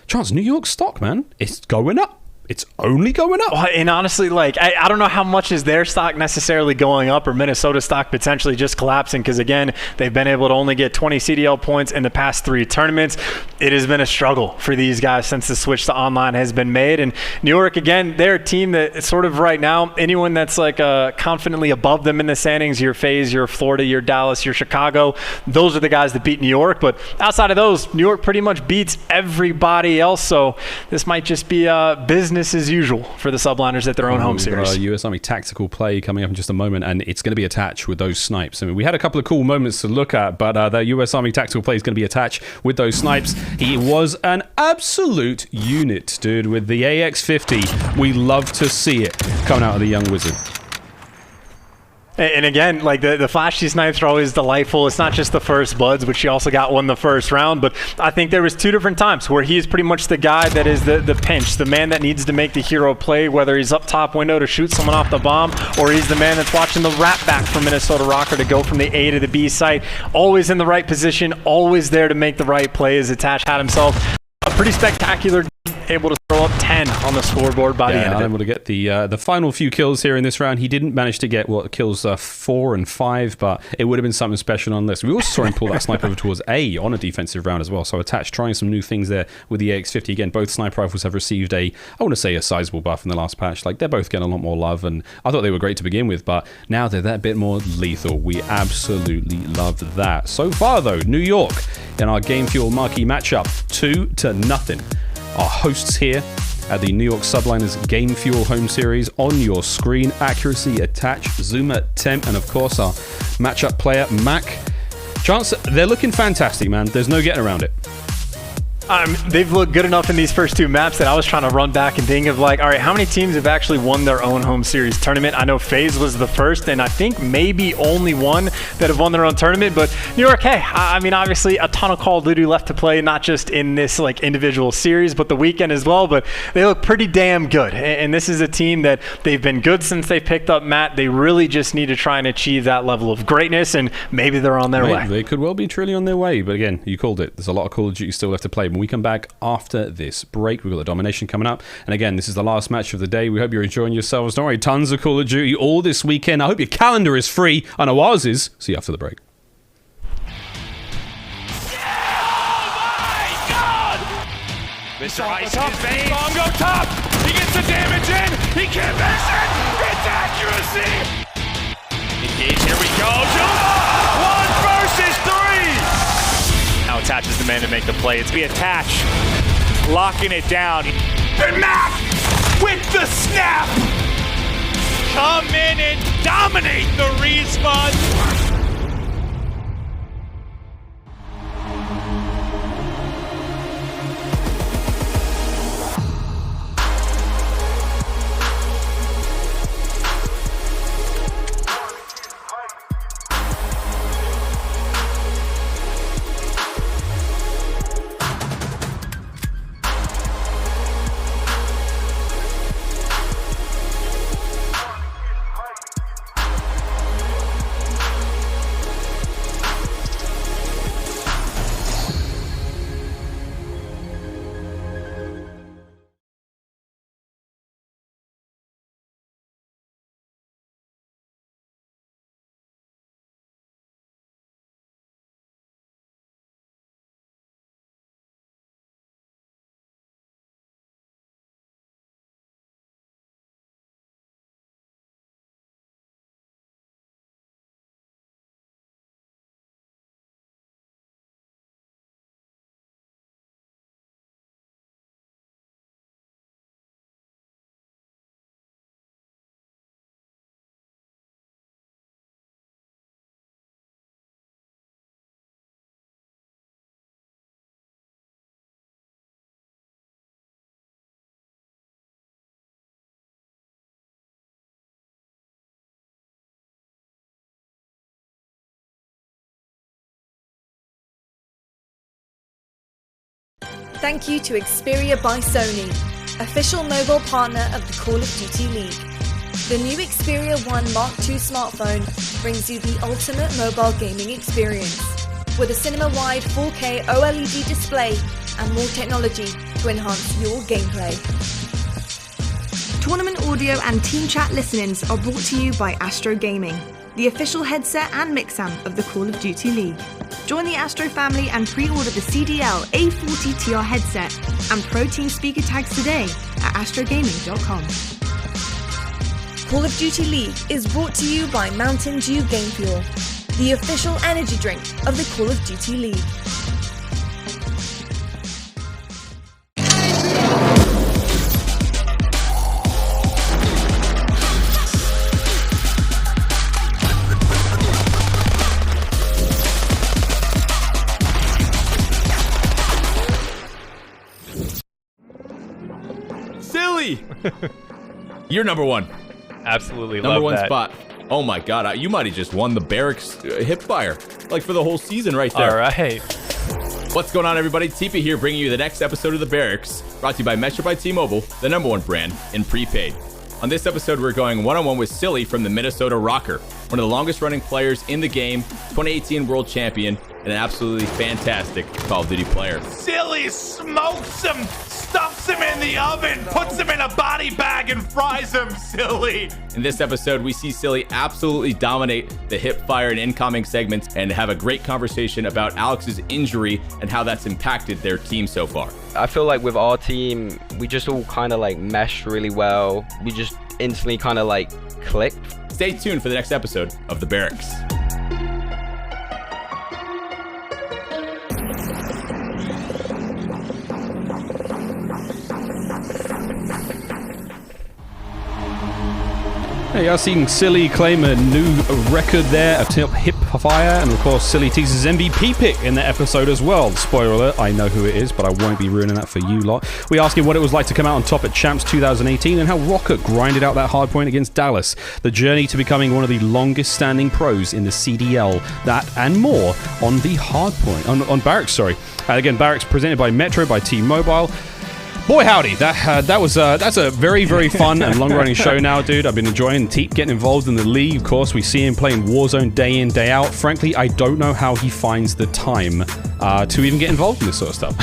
Chance, New York stock, man, it's going up. It's only going up. And honestly, like, I don't know how much is their stock necessarily going up or Minnesota stock potentially just collapsing, because again, they've been able to only get 20 CDL points in the past 3 tournaments. It has been a struggle for these guys since the switch to online has been made. And New York, again, they're a team that sort of right now, anyone that's like confidently above them in the standings, your FaZe, your Florida, your Dallas, your Chicago, those are the guys that beat New York. But outside of those, New York pretty much beats everybody else. So this might just be business as usual for the Subliners at their own home series. US Army tactical play coming up in just a moment, and it's going to be attached with those snipes. I mean, we had a couple of cool moments to look at, but the US Army tactical play is going to be attached with those snipes. He was an absolute unit, dude, with the AX-50. We love to see it coming out of the young wizard. And again, like the flashy snipes are always delightful. It's not just the first Buds, which he also got one the first round, but I think there was 2 different times where he's pretty much the guy that is the pinch, the man that needs to make the hero play, whether he's up top window to shoot someone off the bomb, or he's the man that's watching the wrap back from Minnesota Røkkr to go from the A to the B site. Always in the right position, always there to make the right plays. Attach had himself a pretty spectacular, able to throw up 10 on the scoreboard by the end of it. Able to get the final few kills here in this round. He didn't manage to get kills 4 and 5, but it would have been something special on this. We also saw him pull that sniper over towards A on a defensive round as well. So Attach trying some new things there with the AX-50. Again, both sniper rifles have received I want to say a sizable buff in the last patch. Like, they're both getting a lot more love, and I thought they were great to begin with, but now they're that bit more lethal. We absolutely loved that. So far though, New York in our Game Fuel Marquee matchup, 2-0. Our hosts here at the New York Subliners Game Fuel Home Series. On your screen, accuracy, Attach, Zuma, Temp, and of course our matchup player, Mac. Chance, they're looking fantastic, man. There's no getting around it. They've looked good enough in these first 2 maps that I was trying to run back and think of, like, all right, how many teams have actually won their own home series tournament? I know FaZe was the first, and I think maybe only one that have won their own tournament. But New York, hey, I mean, obviously a ton of Call of Duty left to play, not just in this like individual series, but the weekend as well. But they look pretty damn good, and this is a team that they've been good since they picked up Matt. They really just need to try and achieve that level of greatness, and maybe they're on their way. They could well be truly on their way, but again, you called it. There's a lot of Call of Duty still left to play. When we come back after this break, we've got the Domination coming up, and again, this is the last match of the day. We hope you're enjoying yourselves. Don't worry, tons of Call of Duty all this weekend. I hope your calendar is free. I know ours is. See you after the break. Mr. Ice in his veins. Bongo top. He gets the damage in. He can't miss it. It's accuracy. Engage. Here we go. Zuma. 1 versus 3. Now Attach is the man to make the play. It's the Attach locking it down. And Mac with the snap. Come in and dominate the respawn. Thank you to Xperia by Sony, official mobile partner of the Call of Duty League. The new Xperia 1 Mark II smartphone brings you the ultimate mobile gaming experience, with a cinema-wide 4K OLED display and more technology to enhance your gameplay. Tournament audio and team chat listen-ins are brought to you by Astro Gaming, the official headset and mix-amp of the Call of Duty League. Join the Astro family and pre-order the CDL A40TR headset and Pro Team speaker tags today at astrogaming.com. Call of Duty League is brought to you by Mountain Dew Game Fuel, the official energy drink of the Call of Duty League. Silly! You're number one. Absolutely Number love one that. spot. Oh my god, you might have just won the Barracks hip fire. Like for the whole season right there. All right. What's going on, everybody? Tipa here, bringing you the next episode of the Barracks, brought to you by Metro by T-Mobile, the #1 brand in prepaid. On this episode, we're going one-on-one with Silly from the Minnesota Røkkr, one of the longest-running players in the game, 2018 world champion, and an absolutely fantastic Call of Duty player. Silly smokes him, stuffs him in the oven, puts him in a body bag and fries him, Silly. In this episode, we see Silly absolutely dominate the hip fire and incoming segments and have a great conversation about Alex's injury and how that's impacted their team so far. I feel like with our team, we just all kind of like meshed really well. We just instantly kind of like clicked. Stay tuned for the next episode of The Barracks. Hey, I've seen Silly claim a new record there of hip fire, and of course Silly teases MVP pick in the episode as well. Spoiler alert, I know who it is, but I won't be ruining that for you lot. We ask him what it was like to come out on top at Champs 2018 and how Rokkr grinded out that hard point against Dallas. The journey to becoming one of the longest standing pros in the CDL, that and more on the Hardpoint, on Barracks, sorry. Again, Barracks presented by Metro by T-Mobile. Boy howdy, that's a very, very fun and long-running show now, dude. I've been enjoying Teep getting involved in the league. Of course, we see him playing Warzone day in, day out. Frankly, I don't know how he finds the time to even get involved in this sort of stuff.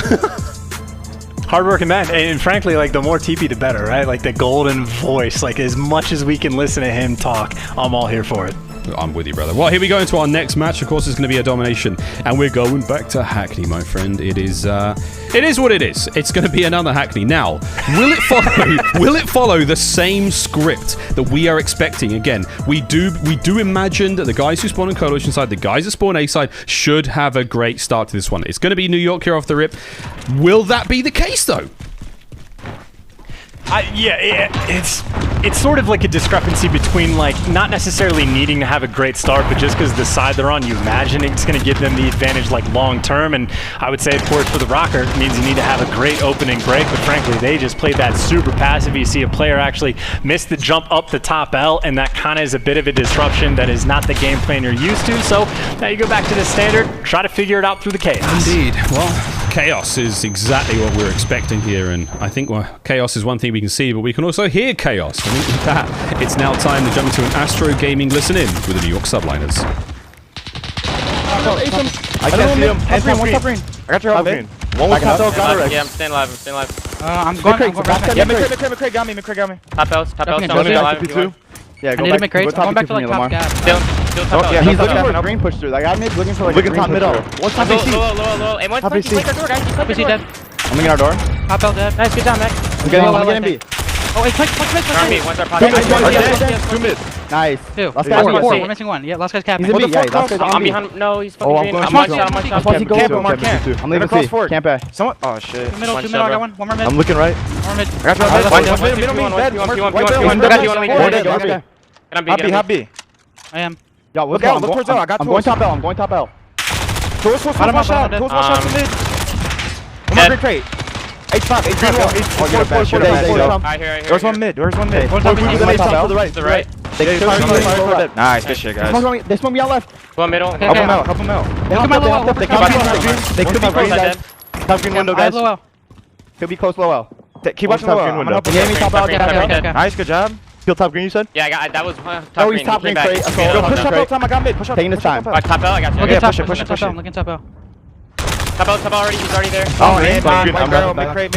Hardworking man, and frankly, like the more TP, the better, right? Like the golden voice. Like as much as we can listen to him talk, I'm all here for it. I'm with you, brother. Well, here we go into our next match. Of course, it's going to be a domination, and we're going back to Hackney, my friend. It is what it is. It's going to be another Hackney. Now, will it follow? Will it follow the same script that we are expecting? Again, we do imagine that the guys who spawn on Coalition side, the guys that spawn A side, should have a great start to this one. It's going to be New York here off the rip. Will that be the case, though? It's sort of like a discrepancy between like not necessarily needing to have a great start, but just because the side they're on, you imagine it's going to give them the advantage like long term. And I would say, of course, for the Rokkr, it means you need to have a great opening break. But frankly, they just played that super passive. You see a player actually miss the jump up the top L, and that kind of is a bit of a disruption that is not the game plan you're used to. So now you go back to the standard, try to figure it out through the chaos. Indeed. Well, chaos is exactly what we're expecting here, and I think chaos is one thing we can see, but we can also hear chaos. I think with that, it's now time to jump into an Astro Gaming listen-in with the New York Subliners. I can't see him. One top green. I got your top green. One was top out. Yeah, I'm staying alive. I'm going. Yeah, McCray got me. Top L's, alive. Yeah, I need to make rates. I'm going back to like top gap. Still top L. Yeah, he's looking for a green push through. Like I'm looking for like a top middle. What's top AC? Low. And one top AC. Top AC dead. I'm looking our door. Top L dead. Nice, good job, Mac. I'm getting B. Oh, wait, click. One's our pocket. 2 mid. Nice. Two. Last guy's Four. four. We're missing one. Yeah, last guy's capping. He's in B. Yeah, last guy's on I'm B. behind. No, he's fucking green. I'm one shot. I'm leaving C. Camp A. Someone. Oh shit. Two middle, I got one. One more mid. I'm looking right. One more mid. I got you. Hop B. I am. Yo, look towards L. I got I'm going top L. I'm going top L. Close one shot. Close one shot to mid. One more green crate. H5. Oh, get a back shot. There you go. There's one mid. One top to the right. To the right. Nice, good shit, guys. They smoke me out left. One middle. Help him out. They could be close, guys. Top green window, guys. Could be close low L. Keep watching low L. Nice, good job. Kill top green, you said? Yeah, I got that was top green. Oh, he's top green crate. Push top L time, I got mid. Push up. Taking his time. Top L, I got you. Okay, push it. I'm looking top L. Top L already, he's already there. Oh, and mid crate.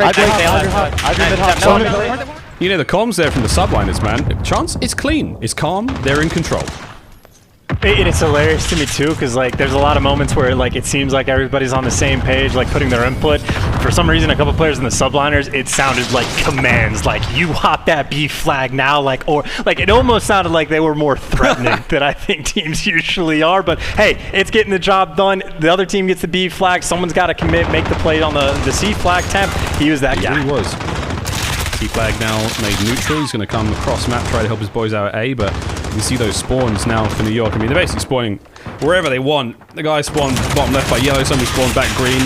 I agree mid hop. You know, the comms there from the Subliners, man. Chance, it's clean. It's calm. They're in control. It's hilarious to me too, because like there's a lot of moments where like it seems like everybody's on the same page, like putting their input. For some reason, a couple players in the Subliners, it sounded like commands, like you hop that B flag now, like, or like it almost sounded like they were more threatening than I think teams usually are. But hey, it's getting the job done. The other team gets the B flag. Someone's got to commit, make the play on the C flag. Temp, he was that guy. He was. C flag now made neutral. He's going to come across map, try to help his boys out at A, but you see those spawns now for New York. I mean, they're basically spawning wherever they want. The guy spawned bottom left by yellow, somebody spawned back green.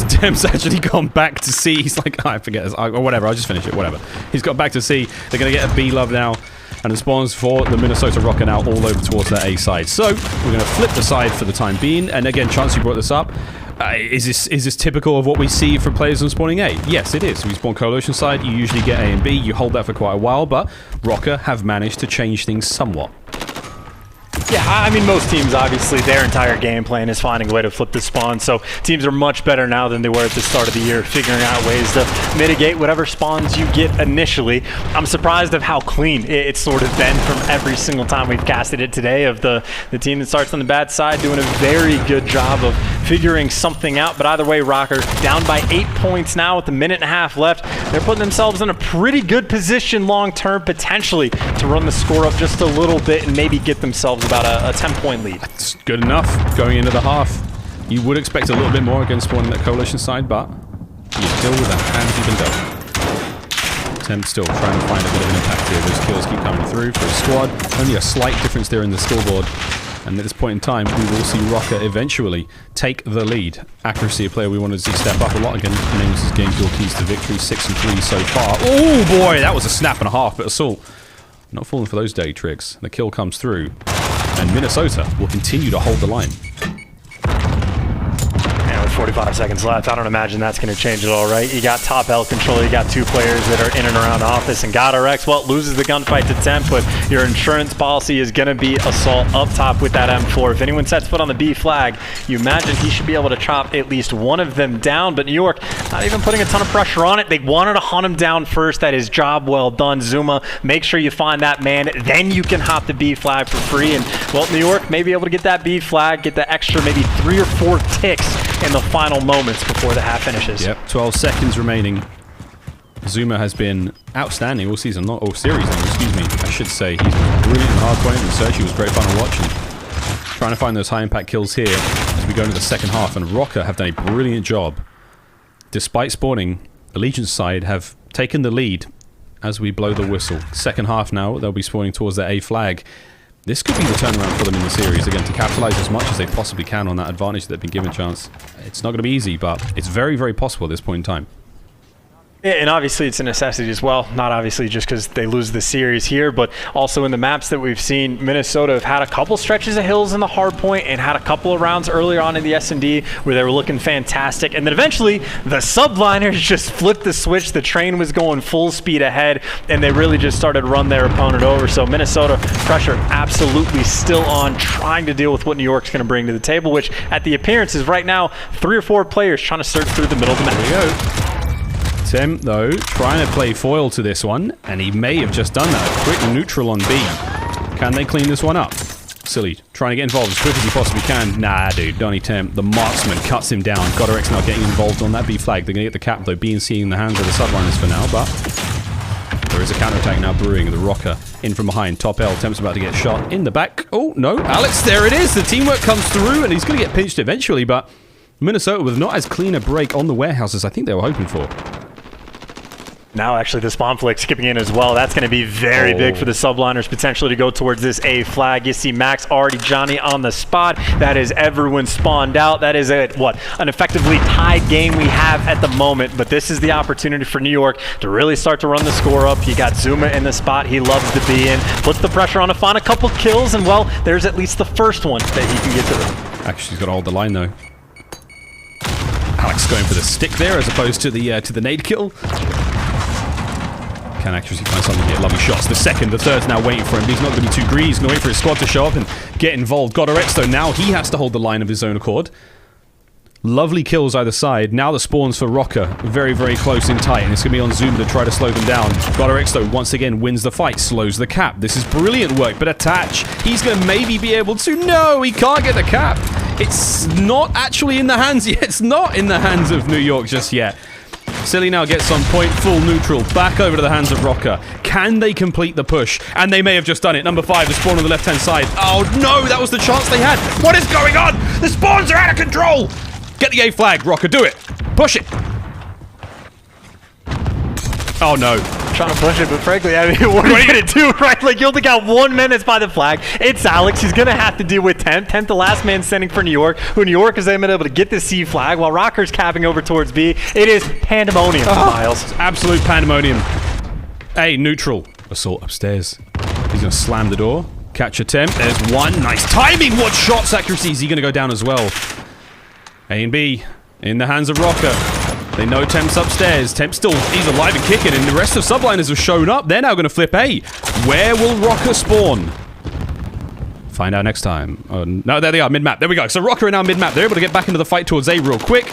Tim's actually gone back to C. He's like, I forget this, or whatever, I'll just finish it, whatever. He's got back to C. They're going to get a B love now. And the spawns for the Minnesota Røkkr now all over towards that A side. So, we're going to flip the side for the time being. And again, Chance, you brought this up. Is this typical of what we see from players on spawning A? Yes, it is. We spawn coalition side, you usually get A and B. You hold that for quite a while, but Rokkr have managed to change things somewhat. Yeah, I mean, most teams, obviously, their entire game plan is finding a way to flip the spawn. So teams are much better now than they were at the start of the year, figuring out ways to mitigate whatever spawns you get initially. I'm surprised of how clean it's sort of been from every single time we've casted it today, of the team that starts on the bad side doing a very good job of figuring something out. But either way, Rokkr down by 8 points now with a minute and a half left. They're putting themselves in a pretty good position long-term, potentially, to run the score up just a little bit and maybe get themselves about a 10-point lead. It's good enough going into the half. You would expect a little bit more against spawning that coalition side, but you're still with a hand even dealt. Temp still trying to find a bit of an impact here. Those kills keep coming through for his squad. Only a slight difference there in the scoreboard. And at this point in time, we will see Rokkr eventually take the lead. Accuracy, a player we wanted to see step up a lot again. Names his game fuel keys to victory, 6-3 so far. Oh boy, that was a snap and a half, but Assault not falling for those dirty tricks. The kill comes through. And Minnesota will continue to hold the line. And with 45 seconds left, I don't imagine that's going to change at all, right? You got top L control, you got two players that are in and around the office, and GodRx, well, loses the gunfight to Temp, but your insurance policy is going to be Assault up top with that M4. If anyone sets foot on the B flag, you imagine he should be able to chop at least one of them down, but New York not even putting a ton of pressure on it. They wanted to hunt him down first. That is job well done. Zuma, make sure you find that man, then you can hop the B flag for free, and well, New York may be able to get that B flag, get the extra maybe 3 or 4 ticks in the final moments before the half finishes. Yep, 12 seconds remaining. Zuma has been outstanding all season, not all series, excuse me. I should say he's been brilliant in Hardpoint research. He was great fun to watch, and trying to find those high impact kills here as we go into the second half. And Rokkr have done a brilliant job. Despite spawning, Allegiance side have taken the lead as we blow the whistle. Second half now, they'll be spawning towards their A flag. This could be the turnaround for them in the series, again, to capitalize as much as they possibly can on that advantage they've been given chance. It's not going to be easy, but it's very, very possible at this point in time. Yeah, and obviously it's a necessity as well. Not obviously just because they lose the series here, but also in the maps that we've seen, Minnesota have had a couple stretches of hills in the Hardpoint and had a couple of rounds earlier on in the S&D where they were looking fantastic. And then eventually, the Subliners just flipped the switch. The train was going full speed ahead, and they really just started to run their opponent over. So Minnesota, pressure absolutely still on, trying to deal with what New York's going to bring to the table, which at the appearances right now, 3 or 4 players trying to search through the middle of the map. There we go. Tim, though, trying to play foil to this one, and he may have just done that. A quick neutral on B. Can they clean this one up? Silly, trying to get involved as quick as he possibly can. Nah, dude, Donnie Tim, the marksman, cuts him down. GodRx now getting involved on that B flag. They're going to get the cap, though, B and C in the hands of the Subliners for now, but there is a counterattack now brewing. The Rokkr in from behind. Top L, Temp's about to get shot in the back. Oh, no, Alex, there it is. The teamwork comes through, and he's going to get pinched eventually, but Minnesota with not as clean a break on the warehouse as I think they were hoping for. Now actually the spawn flick skipping in as well. That's going to be very big for the Subliners potentially to go towards this A flag. You see Max already Johnny on the spot. That is everyone spawned out. That is an effectively tied game we have at the moment. But this is the opportunity for New York to really start to run the score up. You got Zuma in the spot he loves to be in. Puts the pressure on to find a couple kills, and well, there's at least the first one that he can get to them. Actually, he's got to hold the line though. Alex going for the stick there as opposed to the nade kill. Can actually find something here. Lovely shots. The second, the third's now waiting for him. He's not going to be too greedy. He's going to wait for his squad to show up and get involved. GodRx, though, now he has to hold the line of his own accord. Lovely kills either side. Now the spawns for Rokkr. Very, very close in tight. And it's going to be on Zoom to try to slow them down. Goddard though, once again, wins the fight. Slows the cap. This is brilliant work. But Attach, he's going to maybe be able to... No, he can't get the cap. It's not actually in the hands yet. It's not in the hands of New York just yet. Silly now gets on point, full neutral, back over to the hands of Rokkr. Can they complete the push? And they may have just done it. Number 5, the spawn on the left-hand side. Oh no, that was the chance they had. What is going on? The spawns are out of control. Get the A flag, Rokkr, do it. Push it. Oh no. Trying to push it, but frankly, I mean, what are you going to do, right? Like, you only got 1 minute by the flag. It's Alex. He's going to have to deal with 10th. 10th, the last man standing for New York, who New York is able to get the C flag while Rokkr's capping over towards B. It is pandemonium, Miles. It's absolute pandemonium. A, neutral. Assault upstairs. He's going to slam the door. Catch attempt. There's one. Nice timing. What shots accuracy? Is he going to go down as well? A and B in the hands of Rokkr. They know Temp's upstairs. Temp still, he's alive and kicking, and the rest of Subliners have shown up. They're now going to flip A. Where will Rokkr spawn? Find out next time. Oh, no, there they are, mid-map. There we go. So Rokkr are now mid-map. They're able to get back into the fight towards A real quick.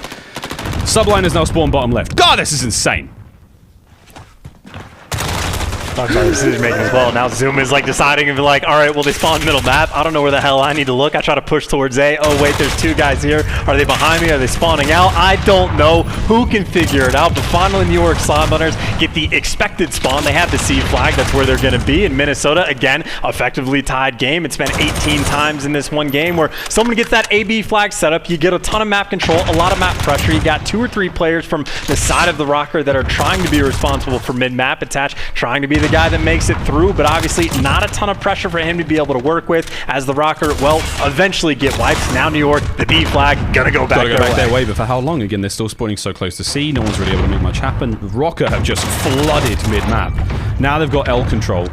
Subliners now spawn bottom left. God, this is insane. Decision making as well. Now Zoom is like deciding and be like, all right, well, they spawn middle map. I don't know where the hell I need to look. I try to push towards A. Oh wait, there's 2 guys here. Are they behind me? Are they spawning out? I don't know. Who can figure it out? But finally, New York Subliners get the expected spawn. They have the C flag. That's where they're going to be. In Minnesota, again, effectively tied game. It's been 18 times in this one game where someone gets that AB flag set up. You get a ton of map control, a lot of map pressure. You got 2 or 3 players from the side of the Rokkr that are trying to be responsible for mid-map attach, trying to be the guy that makes it through, but obviously not a ton of pressure for him to be able to work with as the Rokkr, well, eventually get wiped. Now New York, the B flag, gonna go back their way, but for how long? Again, they're still spawning so close to C. No one's really able to make much happen. Rokkr have just flooded mid-map. Now they've got L control.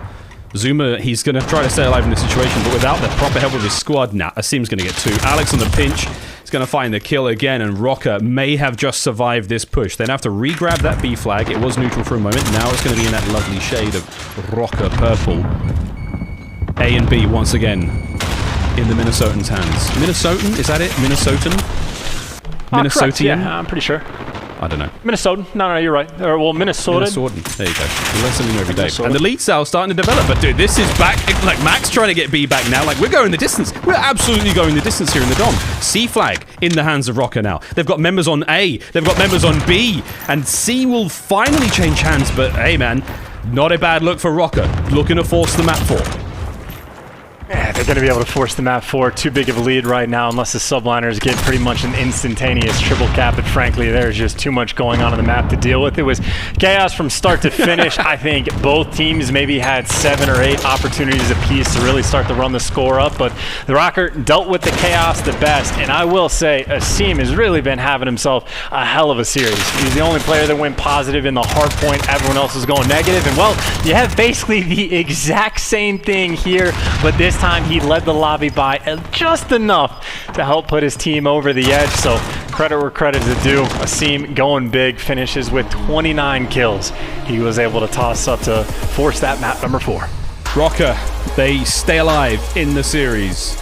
Zuma, he's going to try to stay alive in this situation, but without the proper help of his squad, Asim's going to get 2. Alex on the pinch is going to find the kill again, and Rokkr may have just survived this push. They'd have to re-grab that B flag. It was neutral for a moment. Now it's going to be in that lovely shade of Rokkr purple. A and B once again in the Minnesotans' hands. Minnesotan? Is that it? Minnesotan? Minnesotian? Yeah, I'm pretty sure. I don't know. Minnesotan? No, you're right. Or, well, Minnesotan. Minnesotan. There you go. You learn something new every day. And the lead cell's starting to develop. But dude, this is back. Like, Max trying to get B back now. Like, we're going the distance. We're absolutely going the distance here in the Dom. C flag in the hands of Rokkr now. They've got members on A. They've got members on B. And C will finally change hands. But, hey, man, not a bad look for Rokkr. Looking to force the map forward. Yeah, they're going to be able to force the map forward. Too big of a lead right now unless the Subliners get pretty much an instantaneous triple cap. But frankly, there's just too much going on the map to deal with. It was chaos from start to finish. I think both teams maybe had 7 or 8 opportunities apiece to really start to run the score up. But the Rokkr dealt with the chaos the best. And I will say, Asim has really been having himself a hell of a series. He's the only player that went positive in the Hardpoint. Everyone else is going negative. And well, you have basically the exact same thing here, but this time he led the lobby by just enough to help put his team over the edge. So credit where credit is due. Asim going big, finishes with 29 kills. He was able to toss up to force that map number 4. Rokkr, they stay alive in the series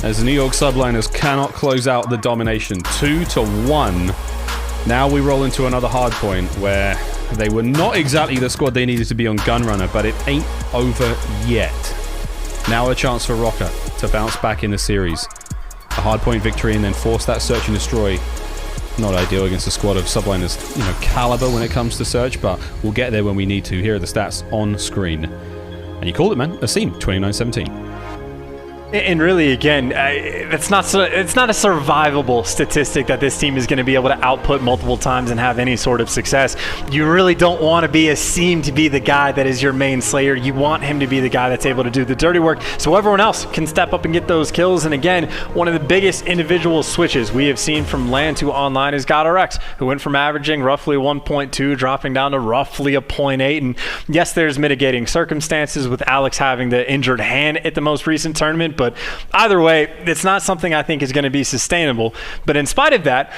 as the New York Subliners cannot close out the domination. 2-1. Now we roll into another hard point where they were not exactly the squad they needed to be on Gunrunner, but it ain't over yet. Now a chance for Rokkr to bounce back in the series. A hardpoint victory and then force that search and destroy. Not ideal against a squad of Subliners, caliber when it comes to search, but we'll get there when we need to. Here are the stats on screen. And you called it, man. Asim, 29-17. And really, again, it's not a survivable statistic that this team is going to be able to output multiple times and have any sort of success. You really don't want to be Asim to be the guy that is your main slayer. You want him to be the guy that's able to do the dirty work so everyone else can step up and get those kills. And again, one of the biggest individual switches we have seen from LAN to online is Goddard, who went from averaging roughly 1.2, dropping down to roughly a 0.8. And yes, there's mitigating circumstances with Alex having the injured hand at the most recent tournament. But either way, it's not something I think is going to be sustainable. But in spite of that,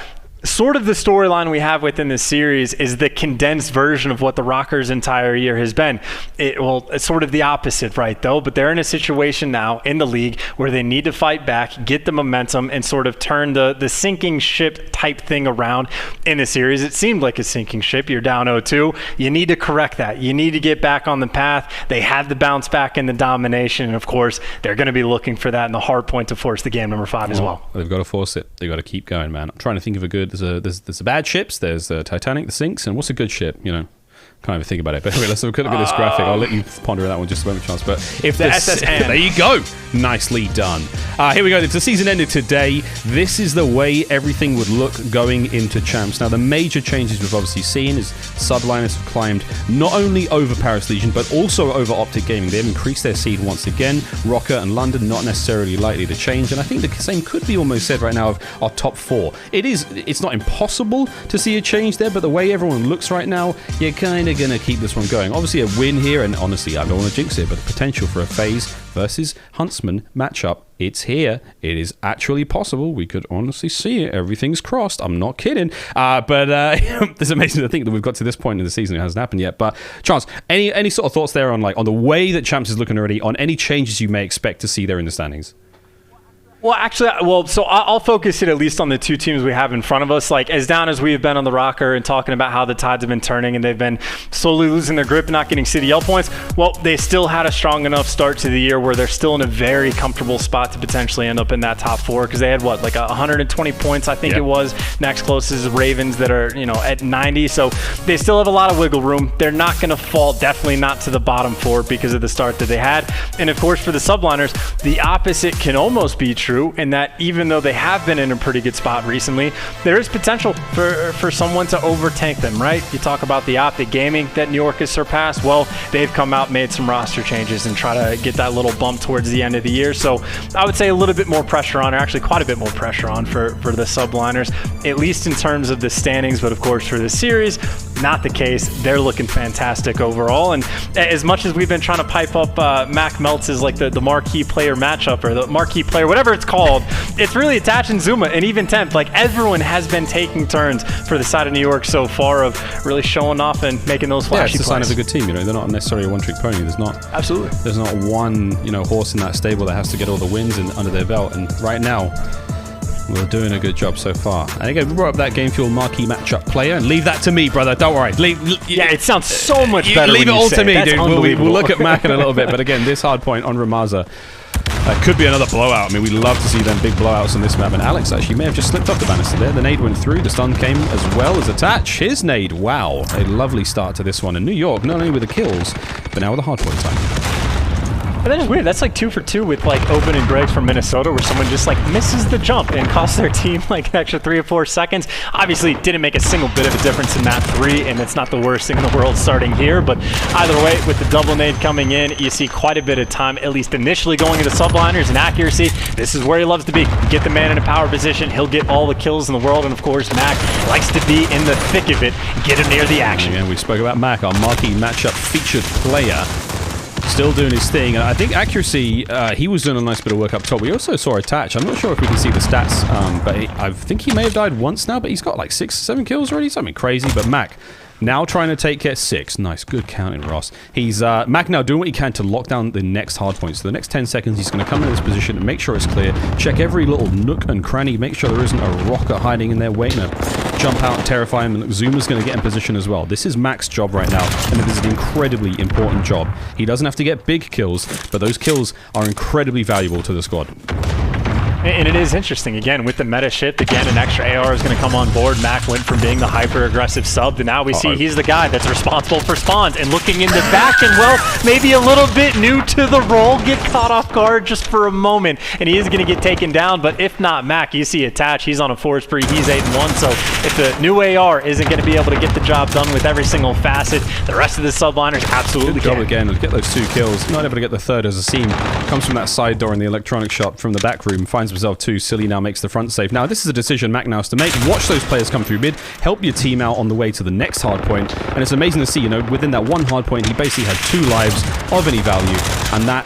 sort of the storyline we have within this series is the condensed version of what the Rokkr's entire year has been. It's sort of the opposite, right, though? But they're in a situation now in the league where they need to fight back, get the momentum, and sort of turn the sinking ship type thing around in the series. It seemed like a sinking ship. You're down 0-2. You need to correct that. You need to get back on the path. They had the bounce back in the domination, and of course, they're going to be looking for that in the hard point to force the game number 5 as well. They've got to force it. They've got to keep going, man. I'm trying to think of a good... There's the bad ships. There's the Titanic, the sinks, and what's a good ship? You know, can't even think about it. But anyway, let's have a quick look at this graphic. I'll let you ponder that one just a moment, chance. But if the SSN, there you go. Nicely done. Here we go. If the season ended today, this is the way everything would look going into champs. Now, the major changes we've obviously seen is Subliners have climbed not only over Paris Legion, but also over Optic Gaming. They've increased their seed once again. Røkkr and London not necessarily likely to change. And I think the same could be almost said right now of our top 4. It's not impossible to see a change there, but the way everyone looks right now, you're kind of going to keep this one going. Obviously, a win here, and honestly, I don't want to jinx it, but the potential for a FaZe versus Huntsmen matchup, it's here. It is actually possible. We could honestly see it. Everything's crossed. I'm not kidding. But it's amazing to think that we've got to this point in the season. It hasn't happened yet. But Chance, any sort of thoughts there on the way that champs is looking already, on any changes you may expect to see there in the standings? Well, actually, so I'll focus it at least on the 2 teams we have in front of us. Like, as down as we have been on the Røkkr and talking about how the tides have been turning and they've been slowly losing their grip and not getting CDL points, well, they still had a strong enough start to the year where they're still in a very comfortable spot to potentially end up in that top 4, because they had, 120 points, I think it was. Next closest is Ravens that are, at 90. So they still have a lot of wiggle room. They're not going to fall, definitely not to the bottom 4 because of the start that they had. And, of course, for the Subliners, the opposite can almost be true. In that even though they have been in a pretty good spot recently, there is potential for someone to overtake them, right? You talk about the Optic Gaming that New York has surpassed. Well, they've come out, made some roster changes, and try to get that little bump towards the end of the year. So I would say a little bit more pressure on, or actually quite a bit more pressure on for the Subliners, at least in terms of the standings. But of course, for the series, not the case. They're looking fantastic overall. And as much as we've been trying to pipe up Mac Melts as like the marquee player matchup, or the marquee player, whatever it's called, it's really Attach and Zuma, and even Temp. Like, everyone has been taking turns for the side of New York so far of really showing off and making those flashy plays. It's a sign of a good team. They're not necessarily a one-trick pony. There's not one horse in that stable that has to get all the wins under their belt. And right now, we're doing a good job so far. And again, we brought up that Game Fuel marquee matchup player, and leave that to me, brother. Don't worry. Yeah, it sounds so much better. Leave it all to me, dude. We'll look at Mac in a little bit. But again, this hard point on Ramaza could be another blowout. I mean, we love to see them big blowouts on this map. And Alex actually may have just slipped off the banister there. The nade went through. The stun came as well as Attach. His nade. Wow. A lovely start to this one. And New York, not only with the kills, but now with the hard point time. But that is weird. That's like 2 for 2 with Open and Greg's from Minnesota, where someone just misses the jump and costs their team an extra 3 or 4 seconds. Obviously, didn't make a single bit of a difference in map 3, and it's not the worst thing in the world starting here. But either way, with the double nade coming in, you see quite a bit of time, at least initially, going into Subliners and accuracy. This is where he loves to be. Get the man in a power position. He'll get all the kills in the world, and of course, Mac likes to be in the thick of it. Get him near the action. Again, we spoke about Mac, our marquee matchup featured player. Still doing his thing, and I think accuracy, he was doing a nice bit of work up top. We also saw Attach. I'm not sure if we can see the stats, but I think he may have died once now, but he's got 6 or 7 kills already, something crazy. But Mac now trying to take care 6. Nice, good counting, Ross. He's Mac now doing what he can to lock down the next hard point. So the next 10 seconds, he's going to come into this position and make sure it's clear. Check every little nook and cranny. Make sure there isn't a Røkkr hiding in there waiting to jump out and terrify him. And Zuma's going to get in position as well. This is Mac's job right now, and it is an incredibly important job. He doesn't have to get big kills, but those kills are incredibly valuable to the squad. And it is interesting, again, with the meta shift, again, an extra AR is going to come on board. Mac went from being the hyper-aggressive sub to now we see he's the guy that's responsible for spawns and looking in the back and, well, maybe a little bit new to the role, get caught off guard just for a moment, and he is going to get taken down. But if not Mac, you see Attach, he's on a 4 spree, he's 8-1, so if the new AR isn't going to be able to get the job done with every single facet, the rest of the Subliners absolutely good job again. Get those 2 kills. Not able to get the third as Asim comes from that side door in the electronic shop from the back room, finds himself 2. Silly now makes the front safe. Now, this is a decision Mac now has to make. Watch those players come through mid, help your team out on the way to the next hard point, and it's amazing to see, within that one hard point, he basically had 2 lives of any value, and that...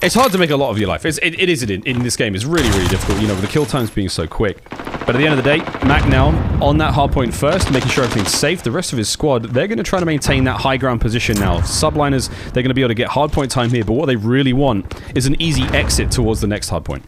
It's hard to make a lot of your life. It is in this game. It's really, really difficult, with the kill times being so quick. But at the end of the day, Mac now on that hard point first, making sure everything's safe. The rest of his squad, they're going to try to maintain that high ground position now. Subliners, they're going to be able to get hard point time here, but what they really want is an easy exit towards the next hard point.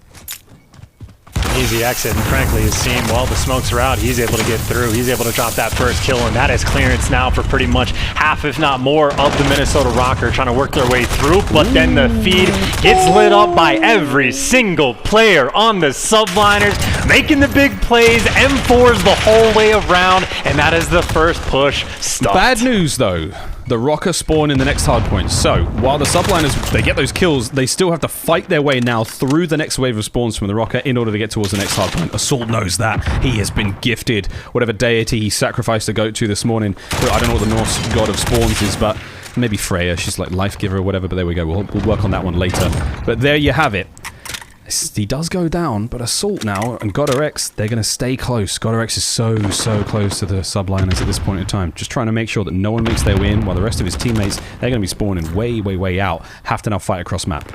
Easy exit, and frankly, his team, while the smokes are out, he's able to get through. He's able to drop that first kill, and that is clearance now for pretty much half, if not more, of the Minnesota Røkkr trying to work their way through. But then the feed gets lit up by every single player on the Subliners, making the big plays, M4s the whole way around, and that is the first push stopped. Bad news, though. The Rokkr spawn in the next hard point. So, while the Subliners, they get those kills, they still have to fight their way now through the next wave of spawns from the Rokkr in order to get towards the next hard point. Assault knows that. He has been gifted whatever deity he sacrificed a goat to this morning. I don't know what the Norse god of spawns is, but maybe Freya. She's like life giver or whatever, but there we go. We'll work on that one later. But there you have it. He does go down, but Assault now and Goddard, they're going to stay close. Goddard is so close to the Subliners at this point in time. Just trying to make sure that no one makes their way in, while the rest of his teammates, they're going to be spawning way out. Have to now fight across map.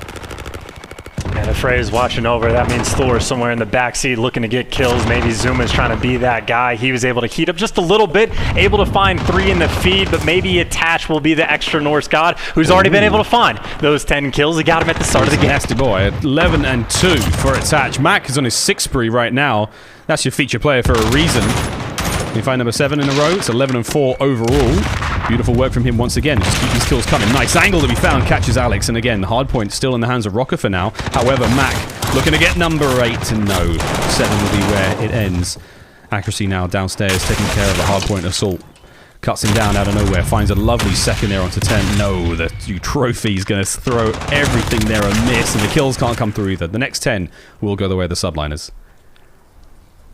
And if Frey is watching over, that means Thor is somewhere in the backseat looking to get kills. Maybe Zuma's trying to be that guy. He was able to heat up just a little bit, able to find 3 in the feed, but maybe Attach will be the extra Norse god who's already been able to find those 10 kills. He got him at the start of the game. Nasty boy. 11 and 2 for Attach. Mac is on his 6th spree right now. That's your feature player for a reason. Can you find number 7 in a row? It's 11 and 4 overall. Beautiful work from him once again. Just keep these kills coming. Nice angle that we found. Catches Alex. And again, hard point still in the hands of Rokkr for now. However, Mac looking to get number 8. And no, 7 will be where it ends. Accuracy now downstairs, taking care of the hard point assault. Cuts him down out of nowhere. Finds a lovely second there onto 10. No, the trophy is going to throw everything there a miss. And the kills can't come through either. The next 10 will go the way of the Subliners.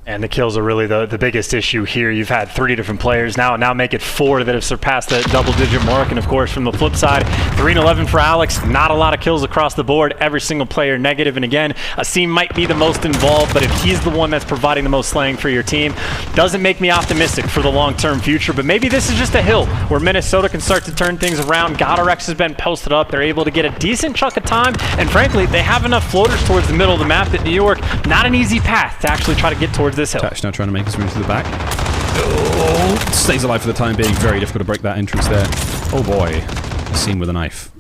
And the kills are really the biggest issue here. You've had 3 different players now make it 4 that have surpassed the double-digit mark. And of course, from the flip side, 3 and 11 for Alex. Not a lot of kills across the board. Every single player negative. And again, Asim might be the most involved, but if he's the one that's providing the most slaying for your team, doesn't make me optimistic for the long-term future. But maybe this is just a hill where Minnesota can start to turn things around. Goddard has been posted up. They're able to get a decent chunk of time. And frankly, they have enough floaters towards the middle of the map that New York, not an easy path to actually try to get towards this hill. Attach now trying to make his move to the back. Oh, stays alive for the time being. Very difficult to break that entrance there. Oh boy. Seen with a knife.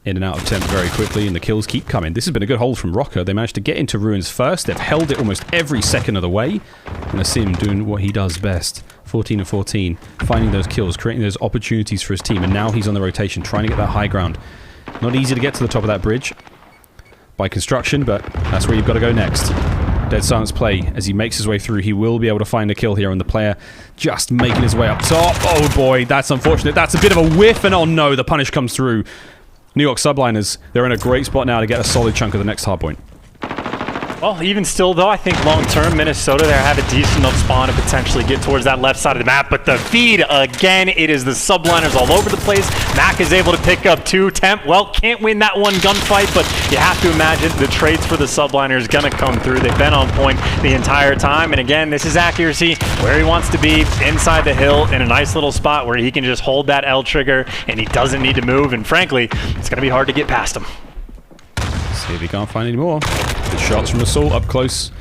In and out of tent very quickly, and the kills keep coming. This has been a good hold from Rokkr. They managed to get into Ruins first. They've held it almost every second of the way. And Asim doing what he does best. 14 and 14. Finding those kills, creating those opportunities for his team. And now he's on the rotation, trying to get that high ground. Not easy to get to the top of that bridge by construction, but that's where you've got to go next. Dead Silence play as he makes his way through. He will be able to find a kill here, and the player just making his way up top. Oh boy, that's unfortunate. That's a bit of a whiff, and oh no, the punish comes through. New York Subliners, they're in a great spot now to get a solid chunk of the next hardpoint. Well, even still, though, I think long-term, Minnesota there have a decent enough spawn to potentially get towards that left side of the map. But the feed, again, it is the Subliners all over the place. Mac is able to pick up 2. Temp, well, can't win that one gunfight, but you have to imagine the trades for the Subliners going to come through. They've been on point the entire time. And again, this is accuracy where he wants to be, inside the hill, in a nice little spot where he can just hold that L trigger, and he doesn't need to move. And frankly, it's going to be hard to get past him. See if he can't find any more. Good shots from Assault up close.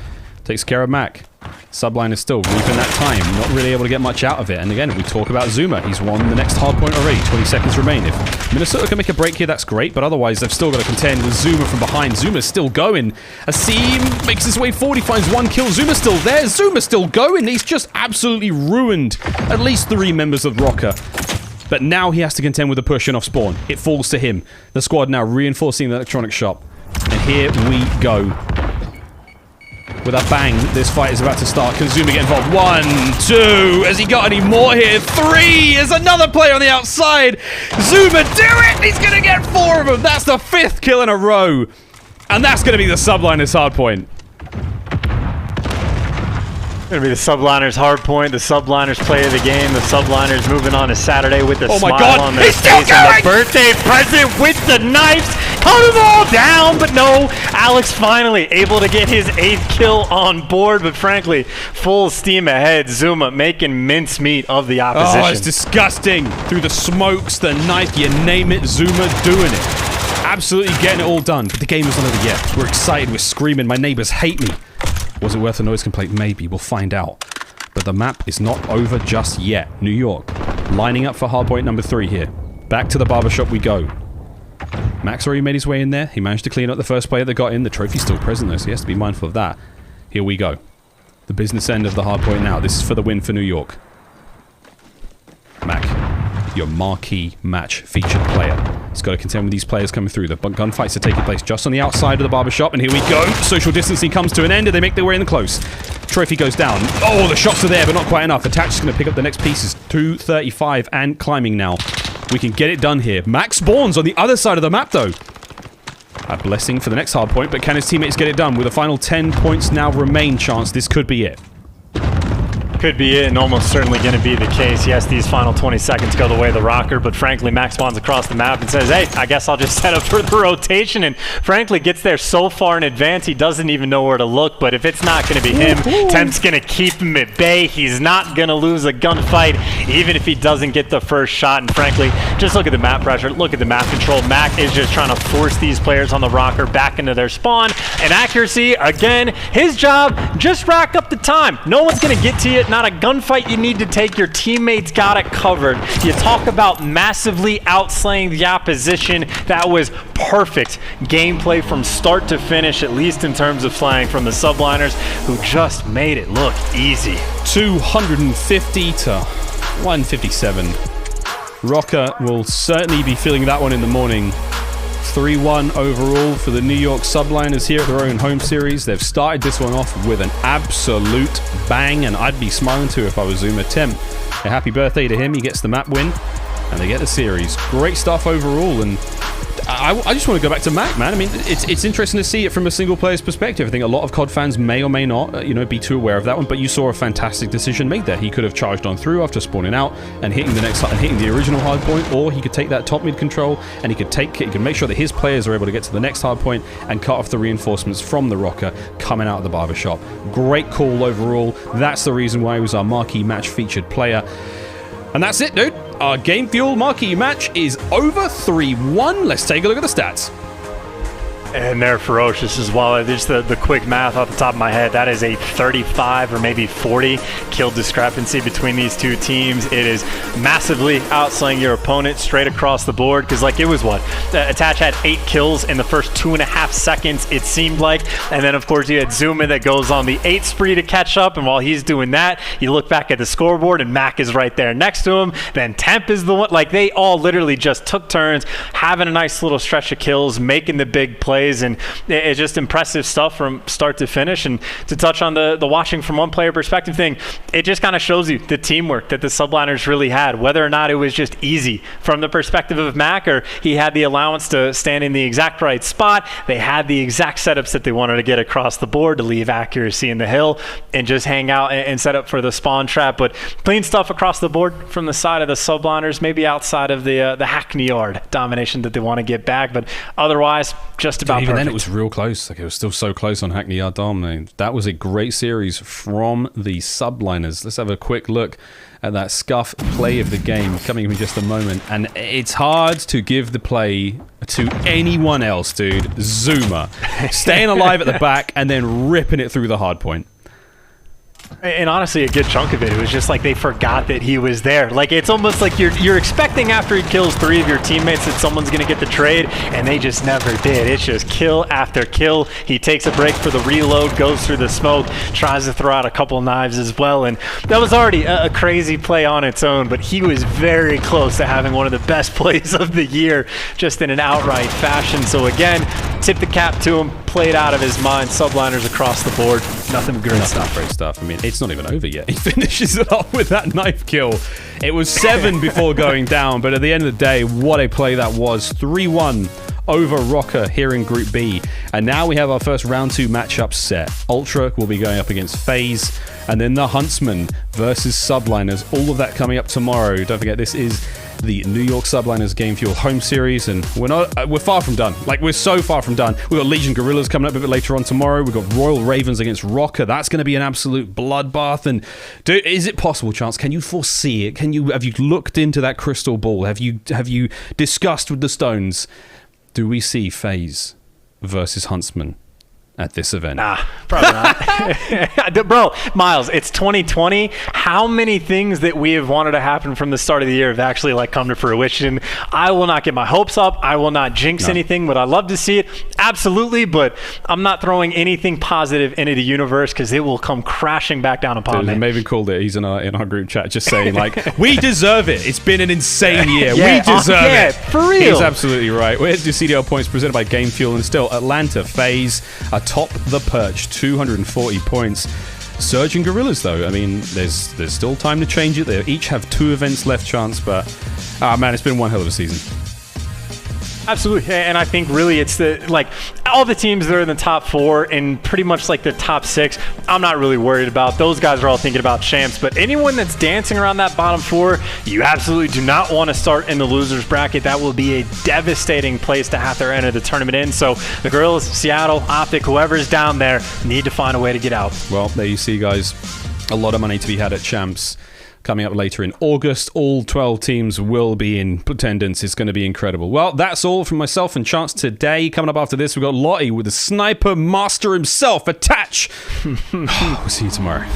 Takes care of Mac. Subline is still reaping that time. Not really able to get much out of it. And again, we talk about Zuma. He's won the next hardpoint already. 20 seconds remain. If Minnesota can make a break here, that's great. But otherwise, they've still got to contend with Zuma from behind. Zuma's still going. Asim makes his way forward. He finds 1 kill. Zuma's still there. Zuma's still going. He's just absolutely ruined at least 3 members of Rokkr. But now he has to contend with the push and off spawn. It falls to him. The squad now reinforcing the electronic shop. And here we go. With a bang, this fight is about to start. Can Zuma get involved? 1, 2. Has he got any more here? 3. There's another player on the outside. Zuma, do it! He's going to get 4 of them. That's the 5th kill in a row. And that's going to be the Subliners hardpoint. Going to be the Subliners hardpoint, the Subliners play of the game, the Subliners moving on to Saturday with a smile on their face, and the birthday present with the knives. Cut them all down, but no, Alex finally able to get his 8th kill on board, but frankly, full steam ahead. Zuma making mincemeat of the opposition. Oh, it's disgusting. Through the smokes, the knife, you name it, Zuma doing it. Absolutely getting it all done, but the game is not over yet. We're excited, we're screaming, my neighbors hate me. Was it worth a noise complaint? Maybe. We'll find out. But the map is not over just yet. New York lining up for hardpoint number 3 here. Back to the barbershop we go. Max already made his way in there. He managed to clean up the first player that got in. The trophy's still present though, so he has to be mindful of that. Here we go. The business end of the hardpoint now. This is for the win for New York. Mac, your marquee match featured player. He's got to contend with these players coming through. The gunfights are taking place just on the outside of the barbershop, and here we go. Social distancing comes to an end, and they make their way in the close. Trophy goes down. Oh, the shots are there, but not quite enough. Attach is going to pick up the next pieces. 235 and climbing now. We can get it done here. Max spawns on the other side of the map, though. A blessing for the next hard point, but can his teammates get it done? With a final 10 points now remain, chance this could be it. Could be it, and almost certainly going to be the case. Yes, these final 20 seconds go the way of the Røkkr, but frankly, Max spawns across the map and says, hey, I guess I'll just set up for the rotation, and frankly, gets there so far in advance, he doesn't even know where to look, but if it's not going to be him, Temp's going to keep him at bay. He's not going to lose a gunfight, even if he doesn't get the first shot, and frankly, just look at the map pressure, look at the map control. Mac is just trying to force these players on the Røkkr back into their spawn, and accuracy, again, his job, just rack up the time. No one's going to get to you. Not a gunfight you need to take. Your teammates got it covered. You talk about massively outslaying the opposition. That was perfect gameplay from start to finish, at least in terms of slaying from the Subliners, who just made it look easy. 250 to 157. Rokkr will certainly be feeling that one in the morning. 3-1 overall for the New York Subliners here at their own home series. They've started this one off with an absolute bang, and I'd be smiling too if I was Zuma. Temp, a happy birthday to him. He gets the map win, and they get the series. Great stuff overall, and I just want to go back to Mac, man. I mean, it's interesting to see it from a single player's perspective. I think a lot of COD fans may or may not, be too aware of that one. But you saw a fantastic decision made there. He could have charged on through after spawning out and hitting the next and hitting the original hard point, or he could take that top mid control and he could make sure that his players are able to get to the next hard point and cut off the reinforcements from the Røkkr coming out of the barbershop. Great call overall. That's the reason why he was our marquee match featured player. And that's it, dude. Our Game Fuel marquee match is over 3-1. Let's take a look at the stats. And they're ferocious as well. Just the quick math off the top of my head, that is a 35 or maybe 40 kill discrepancy between these two teams. It is massively outslaying your opponent straight across the board, because like it was what? Attach had 8 kills in the first 2.5 seconds, it seemed like. And then of course you had Zuma that goes on the 8 spree to catch up, and while he's doing that, you look back at the scoreboard and Mac is right there next to him. Then Temp is the one, like they all literally just took turns, having a nice little stretch of kills, making the big plays. And it's just impressive stuff from start to finish. And to touch on the watching from one player perspective thing, it just kind of shows you the teamwork that the Subliners really had, whether or not it was just easy from the perspective of Mac, or he had the allowance to stand in the exact right spot. They had the exact setups that they wanted to get across the board to leave accuracy in the hill and just hang out and set up for the spawn trap. But clean stuff across the board from the side of the Subliners, maybe outside of the Hackney Yard domination that they want to get back, but otherwise just about even perfect. Then it was real close. Like it was still so close on Hackney Yard Dom. That was a great series from the Subliners. Let's have a quick look at that scuff play of the game coming in just a moment. And it's hard to give the play to anyone else, dude. Zuma staying alive at the back and then ripping it through the hard point. And honestly, a good chunk of it was just like they forgot that he was there. Like it's almost like you're expecting after he kills 3 of your teammates that someone's going to get the trade, and they just never did. It's just kill after kill. He takes a break for the reload, goes through the smoke, tries to throw out a couple knives as well, and that was already a crazy play on its own, but he was very close to having one of the best plays of the year, just in an outright fashion. So again, tip the cap to him, played out of his mind. Subliners across the board, nothing but great stuff. Great stuff. I mean, it's not even over yet. He finishes it off with that knife kill. It was 7 before going down, but at the end of the day, what a play that was. 3-1 over Rokkr here in Group B. And now we have our first round 2 matchup set. Ultra will be going up against FaZe, and then the Huntsmen versus Subliners. All of that coming up tomorrow. Don't forget, this is the New York Subliners Game Fuel home series, and we're far from done. Like, we're so far from done. We've got Legion Guerrillas coming up a bit later on tomorrow. We've got Royal Ravens against Rokkr. That's going to be an absolute bloodbath. And dude, is it possible, Chance? Can you foresee it? Have you looked into that crystal ball? Have you discussed with the stones? Do we see FaZe versus Huntsmen at this event? Nah, probably not. Bro, Miles, it's 2020. How many things that we have wanted to happen from the start of the year have actually like come to fruition? I will not get my hopes up. I will not jinx anything. Would I love to see it? Absolutely, but I'm not throwing anything positive into the universe because it will come crashing back down upon me. Maven called it. He's in our group chat just saying like, we deserve it. It's been an insane year. Yeah, we deserve it. For real. He's absolutely right. Where's your CDL points presented by Game Fuel, and still Atlanta, FaZe atop the perch, 240 points. Surge and Guerrillas, though. I mean, there's still time to change it. They each have 2 events left chance, but man, it's been one hell of a season. Absolutely, and I think really it's all the teams that are in the top 4 and pretty much like the top 6, I'm not really worried about. Those guys are all thinking about champs, but anyone that's dancing around that bottom 4, you absolutely do not want to start in the losers bracket. That will be a devastating place to have to enter the tournament in. So the Guerrillas, Seattle, Optic, whoever's down there, need to find a way to get out. Well, there you see, guys. A lot of money to be had at champs. Coming up later in August, all 12 teams will be in attendance. It's going to be incredible. Well, that's all from myself and Chance today. Coming up after this, we've got Lottie with the sniper master himself, Attach. We'll see you tomorrow.